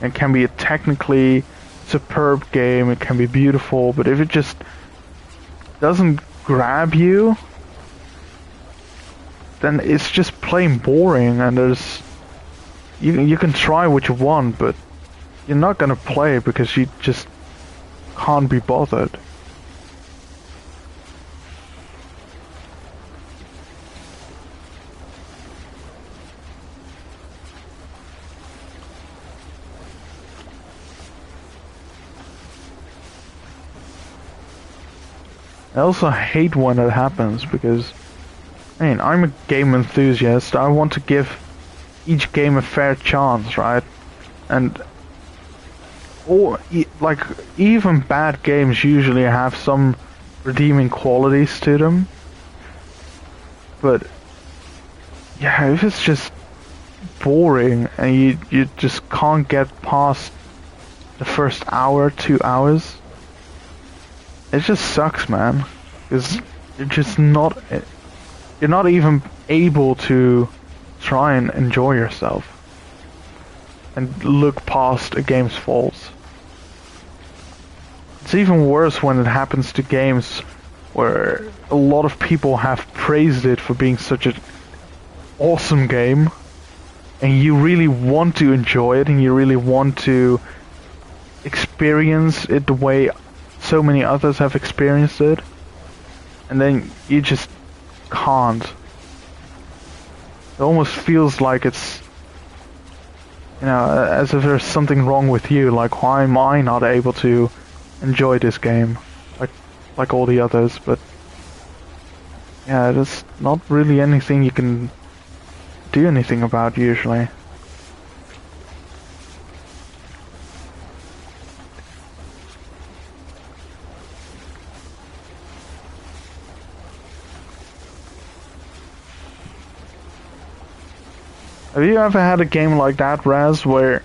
and can be a technically superb game, it can be beautiful, but if it just doesn't grab you, then it's just plain boring, and you can try what you want, but you're not gonna play because you just can't be bothered. I also hate when it happens because, I mean, I'm a game enthusiast. I want to give each game a fair chance, right? And like even bad games usually have some redeeming qualities to them. But yeah, if it's just boring and you just can't get past the first hour, 2 hours, it just sucks, man. Because you're not even able to try and enjoy yourself and look past a game's faults. It's even worse when it happens to games where a lot of people have praised it for being such an awesome game, and you really want to enjoy it and you really want to experience it the way so many others have experienced it, and then you just can't. It almost feels like it's, as if there's something wrong with you, like why am I not able to enjoy this game like all the others? But yeah, there's not really anything you can do anything about usually. Have you ever had a game like that, Raz, where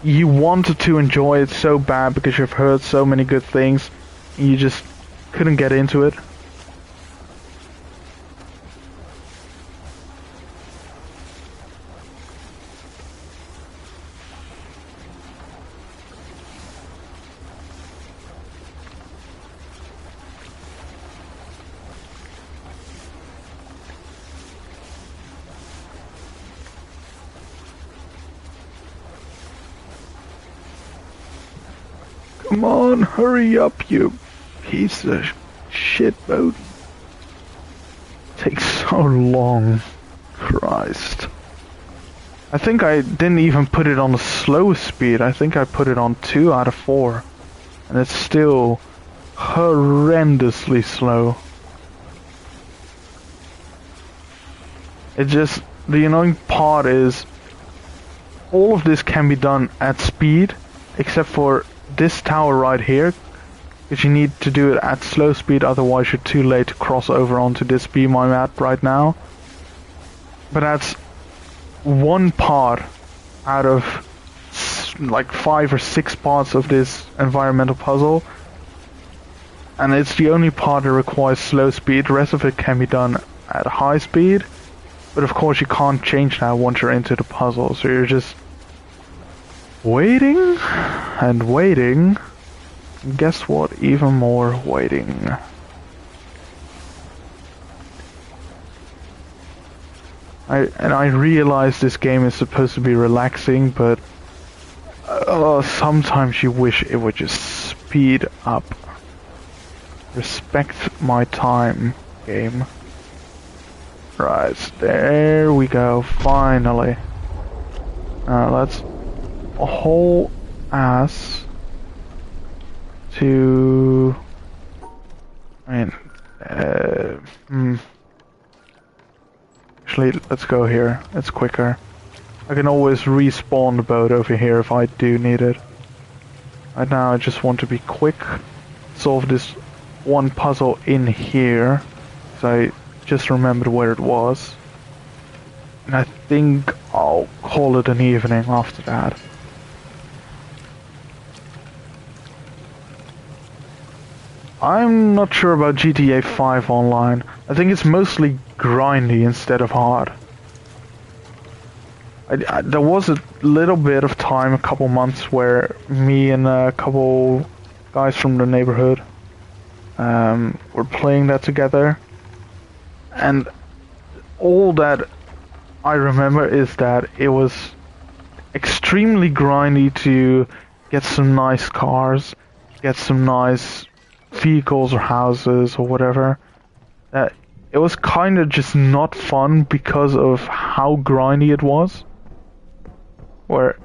you wanted to enjoy it so bad because you've heard so many good things, and you just couldn't get into it? Come on, hurry up, you piece of shit boat. Takes so long. Christ. I think I didn't even put it on the slow speed. I think I put it on 2 out of 4. And it's still horrendously slow. It just, the annoying part is all of this can be done at speed, except for this tower right here, because you need to do it at slow speed, otherwise you're too late to cross over onto this Be My Map right now. But that's one part out of like 5 or 6 parts of this environmental puzzle, and it's the only part that requires slow speed. The rest of it can be done at high speed, but of course you can't change that once you're into the puzzle, so you're just waiting and waiting, and guess what, even more waiting. I realize this game is supposed to be relaxing, but sometimes you wish it would just speed up. Respect my time, game. Right, there we go, finally. Now let's haul ass to... Actually, let's go here, it's quicker. I can always respawn the boat over here if I do need it. Right now I just want to be quick, solve this one puzzle in here, because I just remembered where it was. And I think I'll call it an evening after that. I'm not sure about GTA 5 Online. I think it's mostly grindy instead of hard. There was a little bit of time, a couple months, where me and a couple guys from the neighborhood were playing that together. And all that I remember is that it was extremely grindy to get some nice cars, get some nice vehicles or houses or whatever. It was kind of just not fun because of how grindy it was. Where,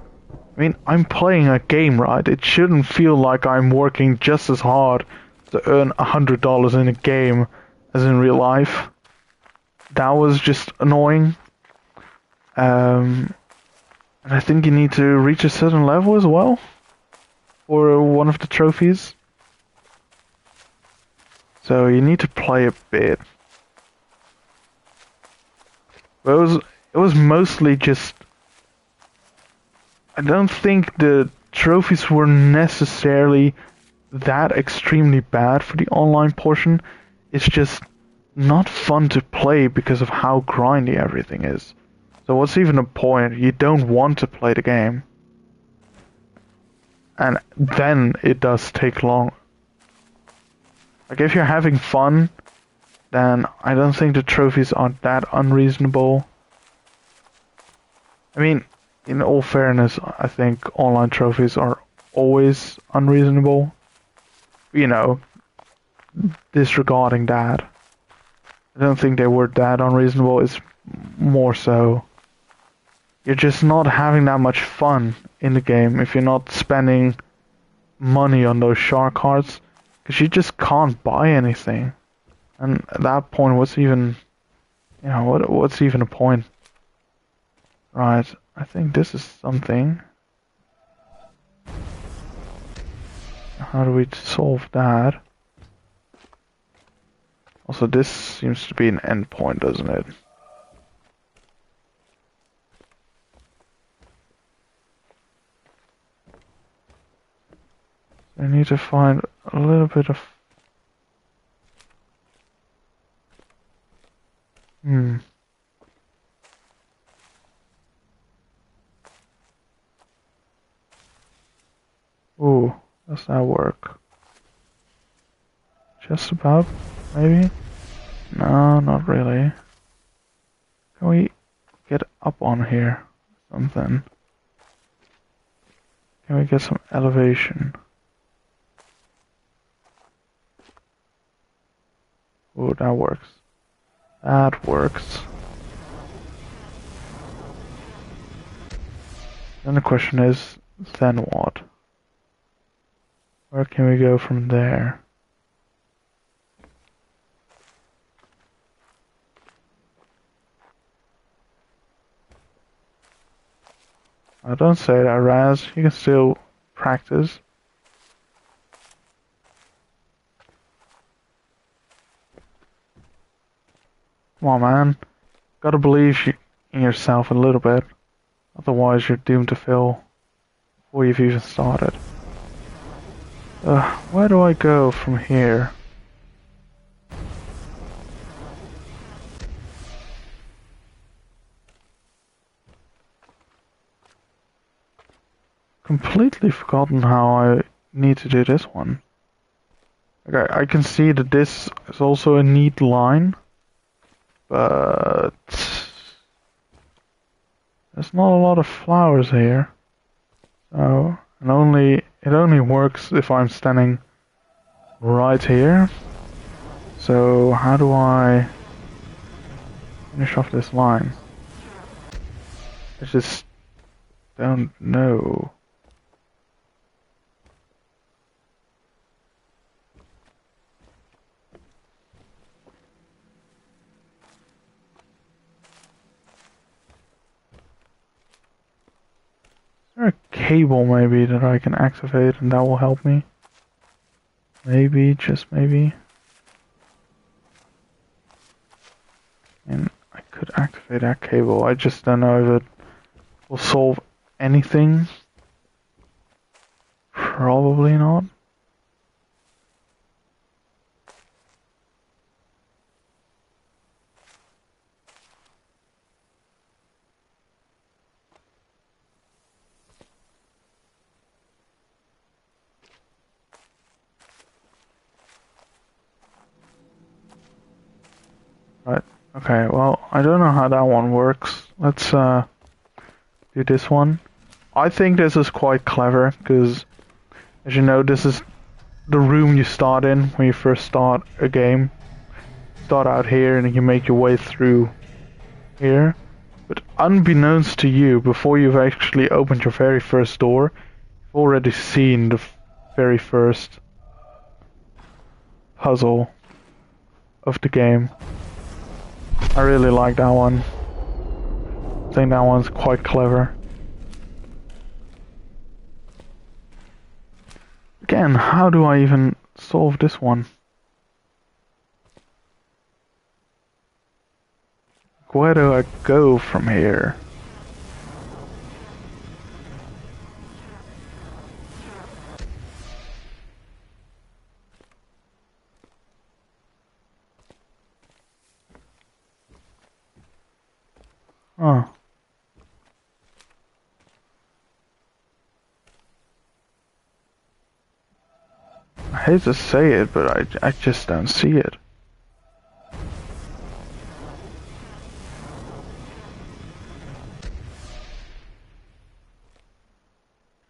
I mean, I'm playing a game, right? It shouldn't feel like I'm working just as hard to earn $100 in a game as in real life. That was just annoying. And I think you need to reach a certain level as well for one of the trophies. So you need to play a bit. But it was mostly just... I don't think the trophies were necessarily that extremely bad for the online portion. It's just not fun to play because of how grindy everything is. So what's even the point? You don't want to play the game. And then it does take long. Like if you're having fun, then I don't think the trophies are that unreasonable. I mean, in all fairness, I think online trophies are always unreasonable. You know, disregarding that. I don't think they were that unreasonable, it's more so you're just not having that much fun in the game if you're not spending money on those shark cards, because you just can't buy anything. And at that point, what's even, you know, what's even a point? Right, I think this is something. How do we solve that? Also, this seems to be an endpoint, doesn't it? I need to find a little bit of... Ooh, does that work? Just about, maybe? No, not really. Can we get up on here? Something. Can we get some elevation? Ooh, that works. That works. Then the question is, then what? Where can we go from there? I don't say that, Raz. You can still practice. Come on, man. Gotta believe in yourself a little bit. Otherwise, you're doomed to fail before you've even started. Where do I go from here? Completely forgotten how I need to do this one. Okay, I can see that this is also a neat line, but there's not a lot of flowers here. So, it only works if I'm standing right here. So how do I finish off this line? I just don't know. Is there a cable maybe that I can activate and that will help me? Maybe, just maybe. And I could activate that cable. I just don't know if it will solve anything. Probably not. Right. Okay, well, I don't know how that one works. Let's do this one. I think this is quite clever, because as you know, this is the room you start in when you first start a game. Start out here and you make your way through here. But unbeknownst to you, before you've actually opened your very first door, you've already seen the very first puzzle of the game. I really like that one. I think that one's quite clever. Again, how do I even solve this one? Where do I go from here? Oh. I hate to say it, but I just don't see it.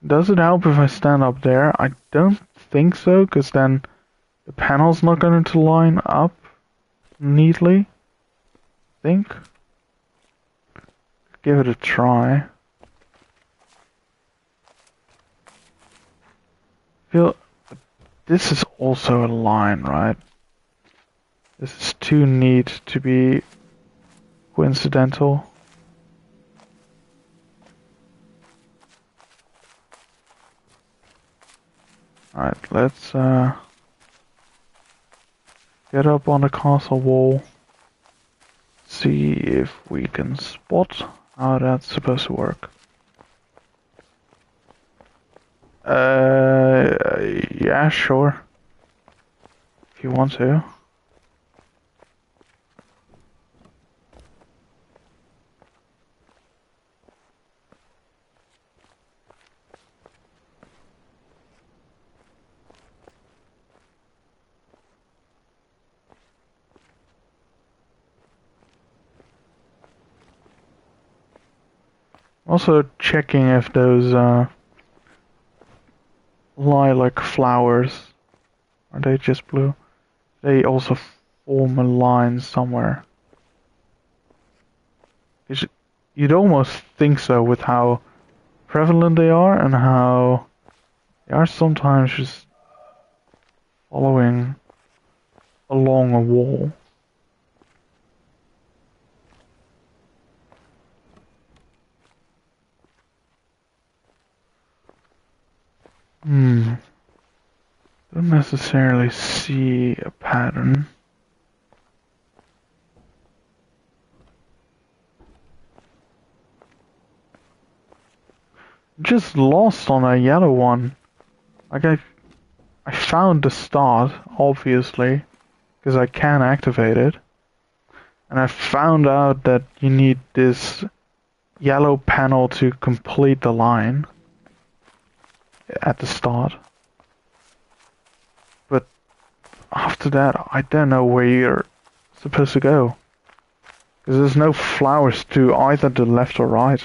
Does it help if I stand up there? I don't think so, because then the panel's not going to line up neatly. I think. Give it a try. Feel this is also a line, right? This is too neat to be coincidental. Alright, let's get up on the castle wall. See if we can spot how that's supposed to work. Yeah, sure. If you want to. Also checking if those lilac flowers, are they just blue? They also form a line somewhere. You'd almost think so with how prevalent they are and how they are sometimes just following along a wall. Don't necessarily see a pattern. Just lost on a yellow one. Like I found the start, obviously, because I can activate it. And I found out that you need this yellow panel to complete the line at the start. But after that, I don't know where you're supposed to go. Because there's no flowers to either the left or right.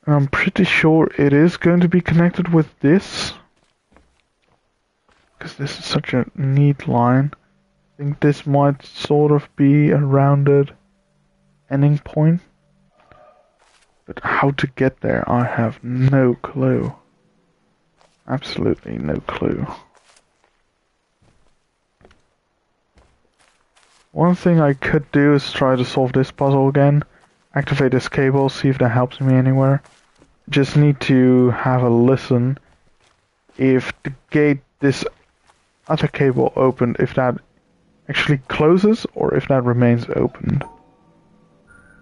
And I'm pretty sure it is going to be connected with this. Because this is such a neat line. I think this might sort of be a rounded ending point. But how to get there, I have no clue. Absolutely no clue. One thing I could do is try to solve this puzzle again. Activate this cable, see if that helps me anywhere. Just need to have a listen if the gate, this other cable opened, if that actually closes or if that remains opened.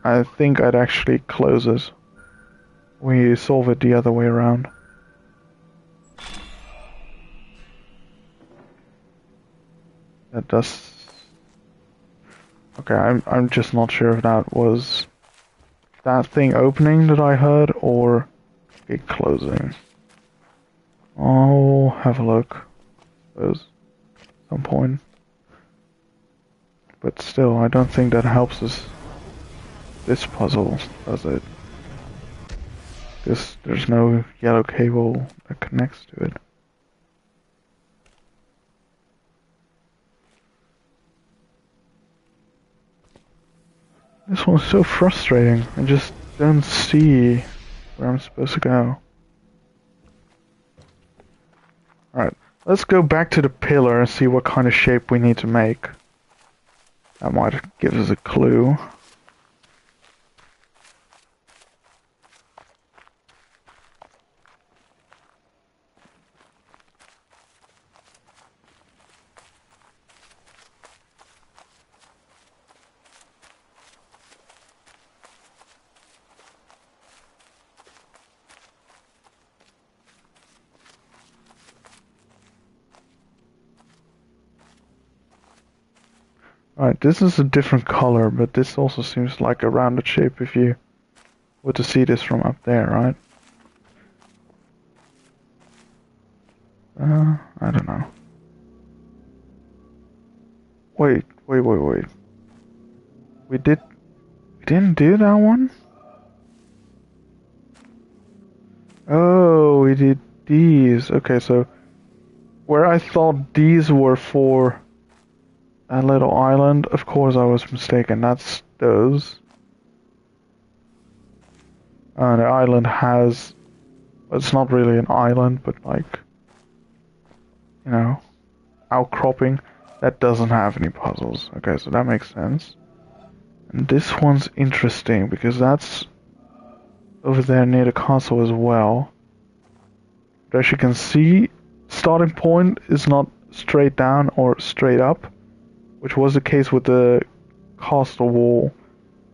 I think I'd actually close it. We solve it the other way around. That does... Okay, I'm just not sure if that was that thing opening that I heard or it closing. I'll have a look, I suppose, at some point. But still, I don't think that helps us. This puzzle, does it? There's no yellow cable that connects to it. This one's so frustrating. I just don't see where I'm supposed to go. Alright, let's go back to the pillar and see what kind of shape we need to make. That might give us a clue. Alright, this is a different color, but this also seems like a rounded shape if you were to see this from up there, right? I don't know. Wait. We didn't do that one? Oh, we did these. Okay, so where I thought these were for that little island, of course I was mistaken. That's those. The island has... It's not really an island, but like... You know... Outcropping. That doesn't have any puzzles. Okay, so that makes sense. And this one's interesting, because that's... over there near the castle as well. But as you can see, starting point is not straight down or straight up, which was the case with the castle wall.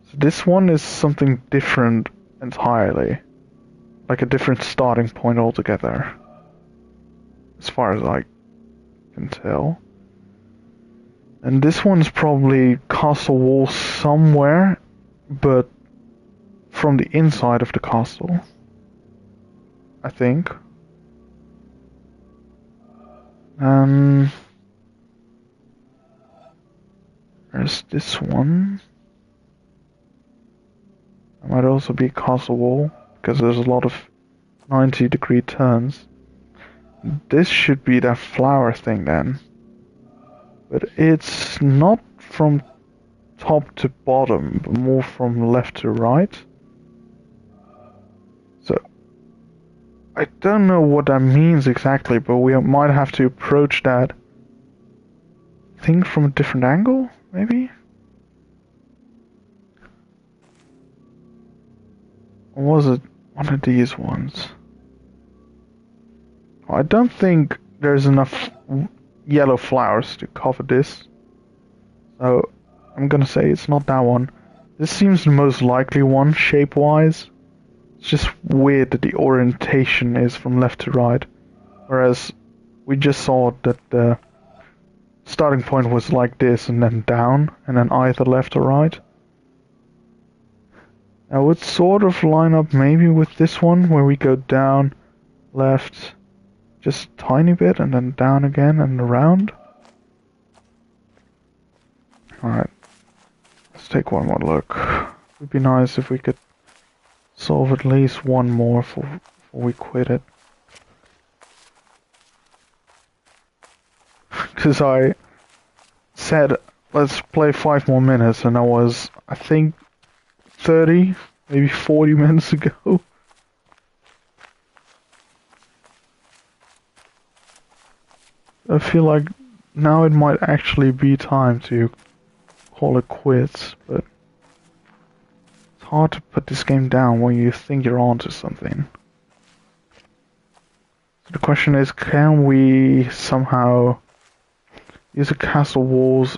So this one is something different entirely. Like a different starting point altogether. As far as I can tell. And this one's probably castle wall somewhere, but from the inside of the castle. I think. There's this one. It might also be castle wall, because there's a lot of 90-degree turns. This should be that flower thing then. But it's not from top to bottom, but more from left to right. So I don't know what that means exactly, but we might have to approach that thing from a different angle, maybe? Or was it one of these ones? I don't think there's enough yellow flowers to cover this. So I'm gonna say it's not that one. This seems the most likely one, shape-wise. It's just weird that the orientation is from left to right. Whereas we just saw that the starting point was like this and then down, and then either left or right. I would sort of line up maybe with this one, where we go down, left, just a tiny bit, and then down again and around. Alright, let's take one more look. It would be nice if we could solve at least one more before we quit it. Because I said, let's play 5 more minutes, and that was, I think, 30, maybe 40 minutes ago. I feel like now it might actually be time to call it quits, but it's hard to put this game down when you think you're onto something. So the question is, can we somehow use the castle walls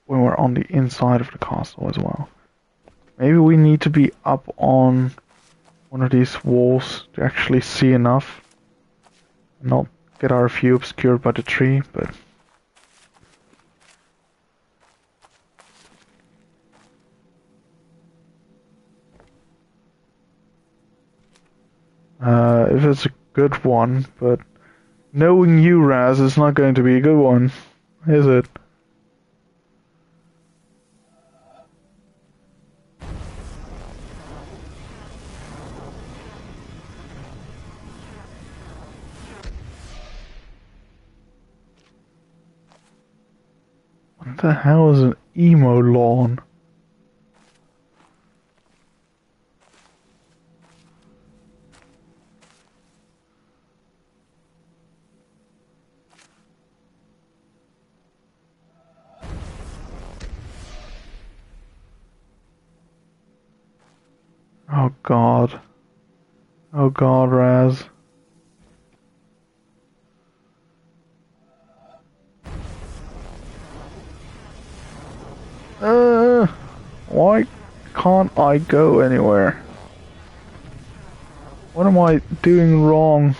when we're on the inside of the castle as well? Maybe we need to be up on one of these walls to actually see enough and not get our view obscured by the tree, but if it's a good one, but knowing you, Raz, it's not going to be a good one, is it? What the hell is an emo lawn? Oh god. Oh god, Raz. Why can't I go anywhere? What am I doing wrong?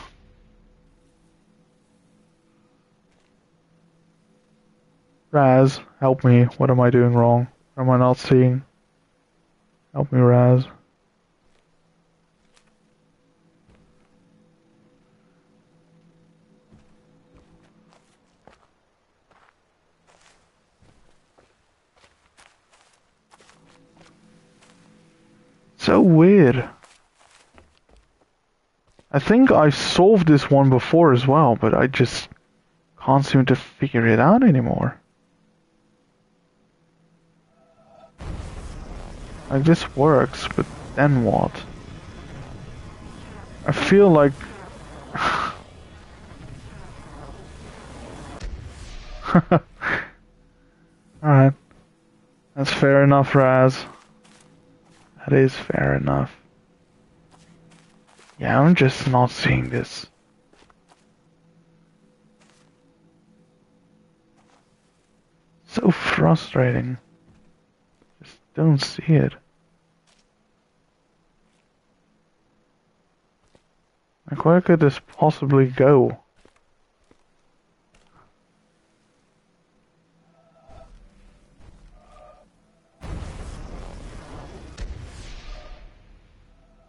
Raz, help me. What am I doing wrong? What am I not seeing? Help me, Raz. So weird. I think I solved this one before as well, but I just can't seem to figure it out anymore. Like, this works, but then what? I feel like... Alright. That's fair enough, Raz. That is fair enough. Yeah, I'm just not seeing this. So frustrating. Just don't see it. Like, where could this possibly go?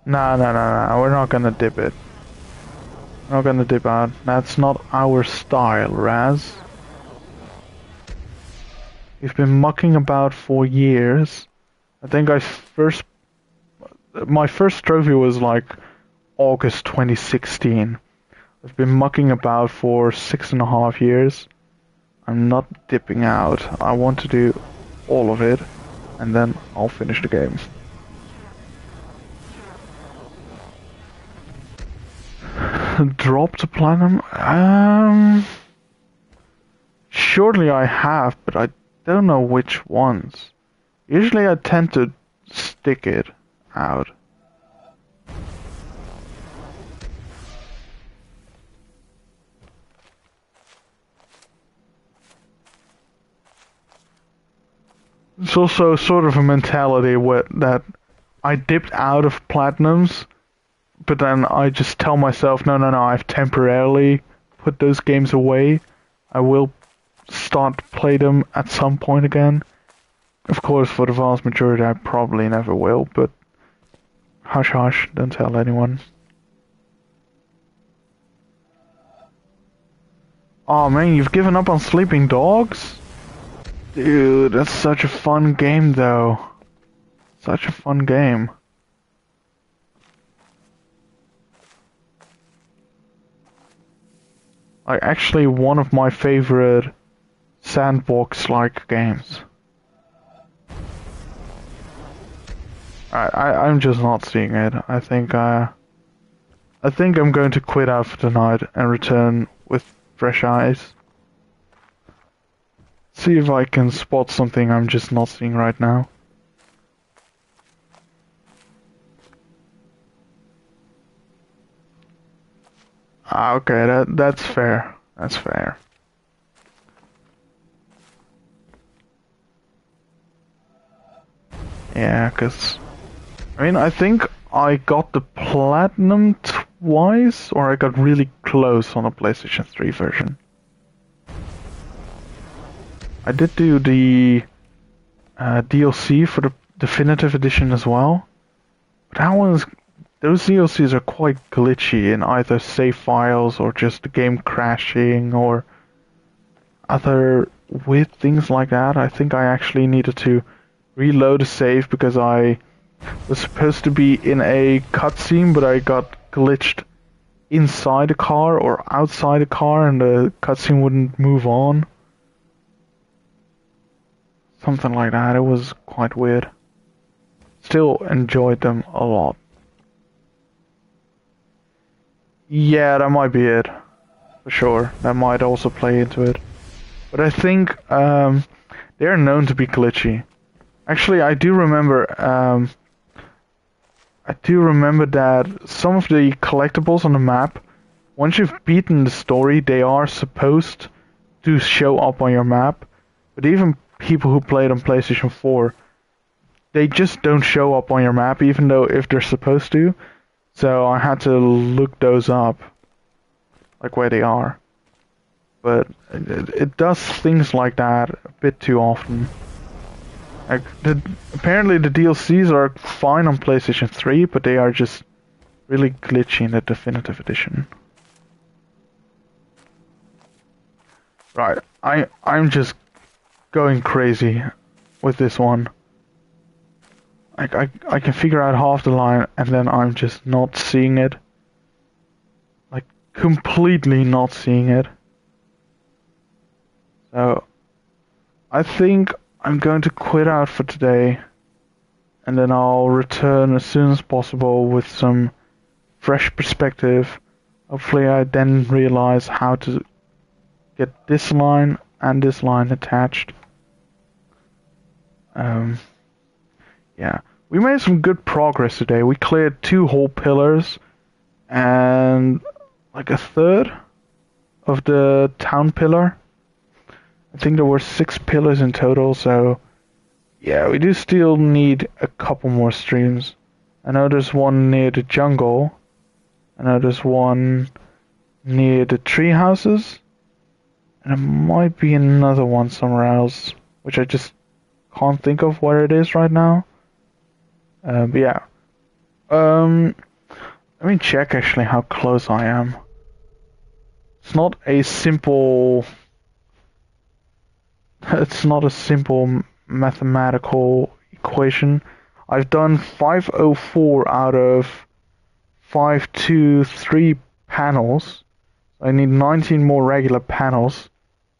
Nah, we're not gonna dip it. We're not gonna dip out. That's not our style, Raz. We've been mucking about for years. I think my first trophy was like August 2016. I've been mucking about for 6.5 years. I'm not dipping out. I want to do all of it, and then I'll finish the game. Drop to platinum? Surely I have, but I don't know which ones. Usually I tend to stick it out. It's also sort of a mentality that I dipped out of platinums, but then I just tell myself, no, I've temporarily put those games away. I will start to play them at some point again. Of course, for the vast majority, I probably never will, but hush hush, don't tell anyone. Oh man, you've given up on Sleeping Dogs? Dude, that's such a fun game though. Such a fun game. Like, actually one of my favorite sandbox-like games. I'm just not seeing it. I think I'm going to quit out for tonight and return with fresh eyes. See if I can spot something I'm just not seeing right now. Ah, okay, that's fair. That's fair. Yeah, cause I mean, I think I got the platinum twice, or I got really close on a PlayStation 3 version. I did do the DLC for the Definitive Edition as well, but those DLCs are quite glitchy in either save files or just the game crashing or other weird things like that. I think I actually needed to reload a save because I was supposed to be in a cutscene, but I got glitched inside a car or outside a car and the cutscene wouldn't move on. Something like that. It was quite weird. Still enjoyed them a lot. Yeah, that might be it. For sure. That might also play into it. But I think they're known to be glitchy. Actually, I do remember that some of the collectibles on the map, once you've beaten the story, they are supposed to show up on your map. But even people who played on PlayStation 4, they just don't show up on your map, even though if they're supposed to. So I had to look those up, like where they are. But it does things like that a bit too often. Like apparently the DLCs are fine on PlayStation 3, but they are just really glitchy in the Definitive Edition. Right, I'm just going crazy with this one. Like I can figure out half the line and then I'm just not seeing it. Like completely not seeing it. So I think I'm going to quit out for today and then I'll return as soon as possible with some fresh perspective. Hopefully I then realize how to get this line and this line attached. Yeah, we made some good progress today. We cleared 2 whole pillars and like a third of the town pillar. I think there were 6 pillars in total, so yeah, we do still need a couple more streams. I know there's one near the jungle. I know there's one near the tree houses. And there might be another one somewhere else, which I just can't think of where it is right now. But yeah. Let me check actually how close I am. It's not a simple mathematical equation. I've done 504 out of 523 panels. I need 19 more regular panels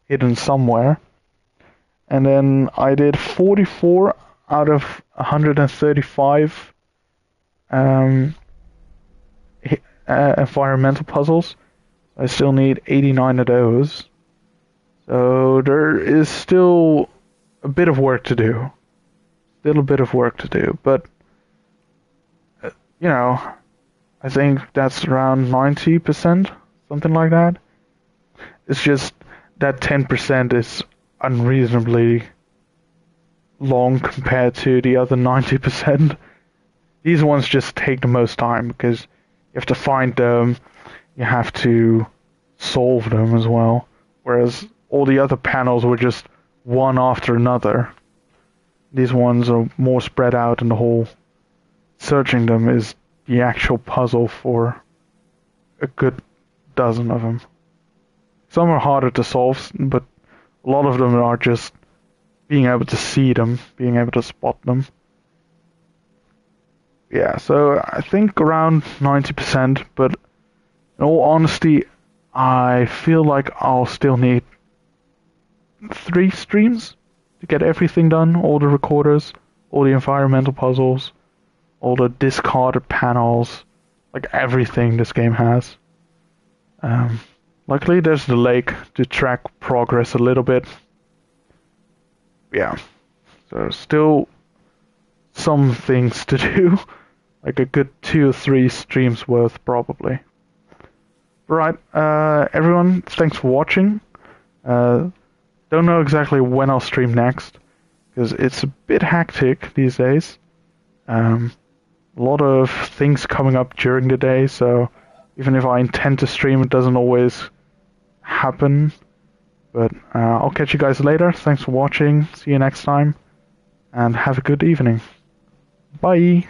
hidden somewhere. and then I did 44 out of 135 um, environmental puzzles. I still need 89 of those. So there is still a bit of work to do. Still a bit of work to do, but you know, I think that's around 90%, something like that. It's just that 10% is unreasonably long compared to the other 90%. These ones just take the most time because you have to find them, you have to solve them as well. Whereas all the other panels were just one after another. These ones are more spread out, and the whole searching them is the actual puzzle for a good dozen of them. Some are harder to solve, but a lot of them are just being able to see them, being able to spot them. Yeah, so I think around 90%, but in all honesty, I feel like I'll still need 3 streams to get everything done, all the recorders, all the environmental puzzles, all the discarded panels, like everything this game has. Luckily there's the lake to track progress a little bit. Yeah, so still some things to do, like a good 2 or 3 streams worth probably. Right, everyone, thanks for watching. Don't know exactly when I'll stream next, because it's a bit hectic these days. A lot of things coming up during the day, so even if I intend to stream, it doesn't always happen. But I'll catch you guys later. Thanks for watching. See you next time, and have a good evening. Bye.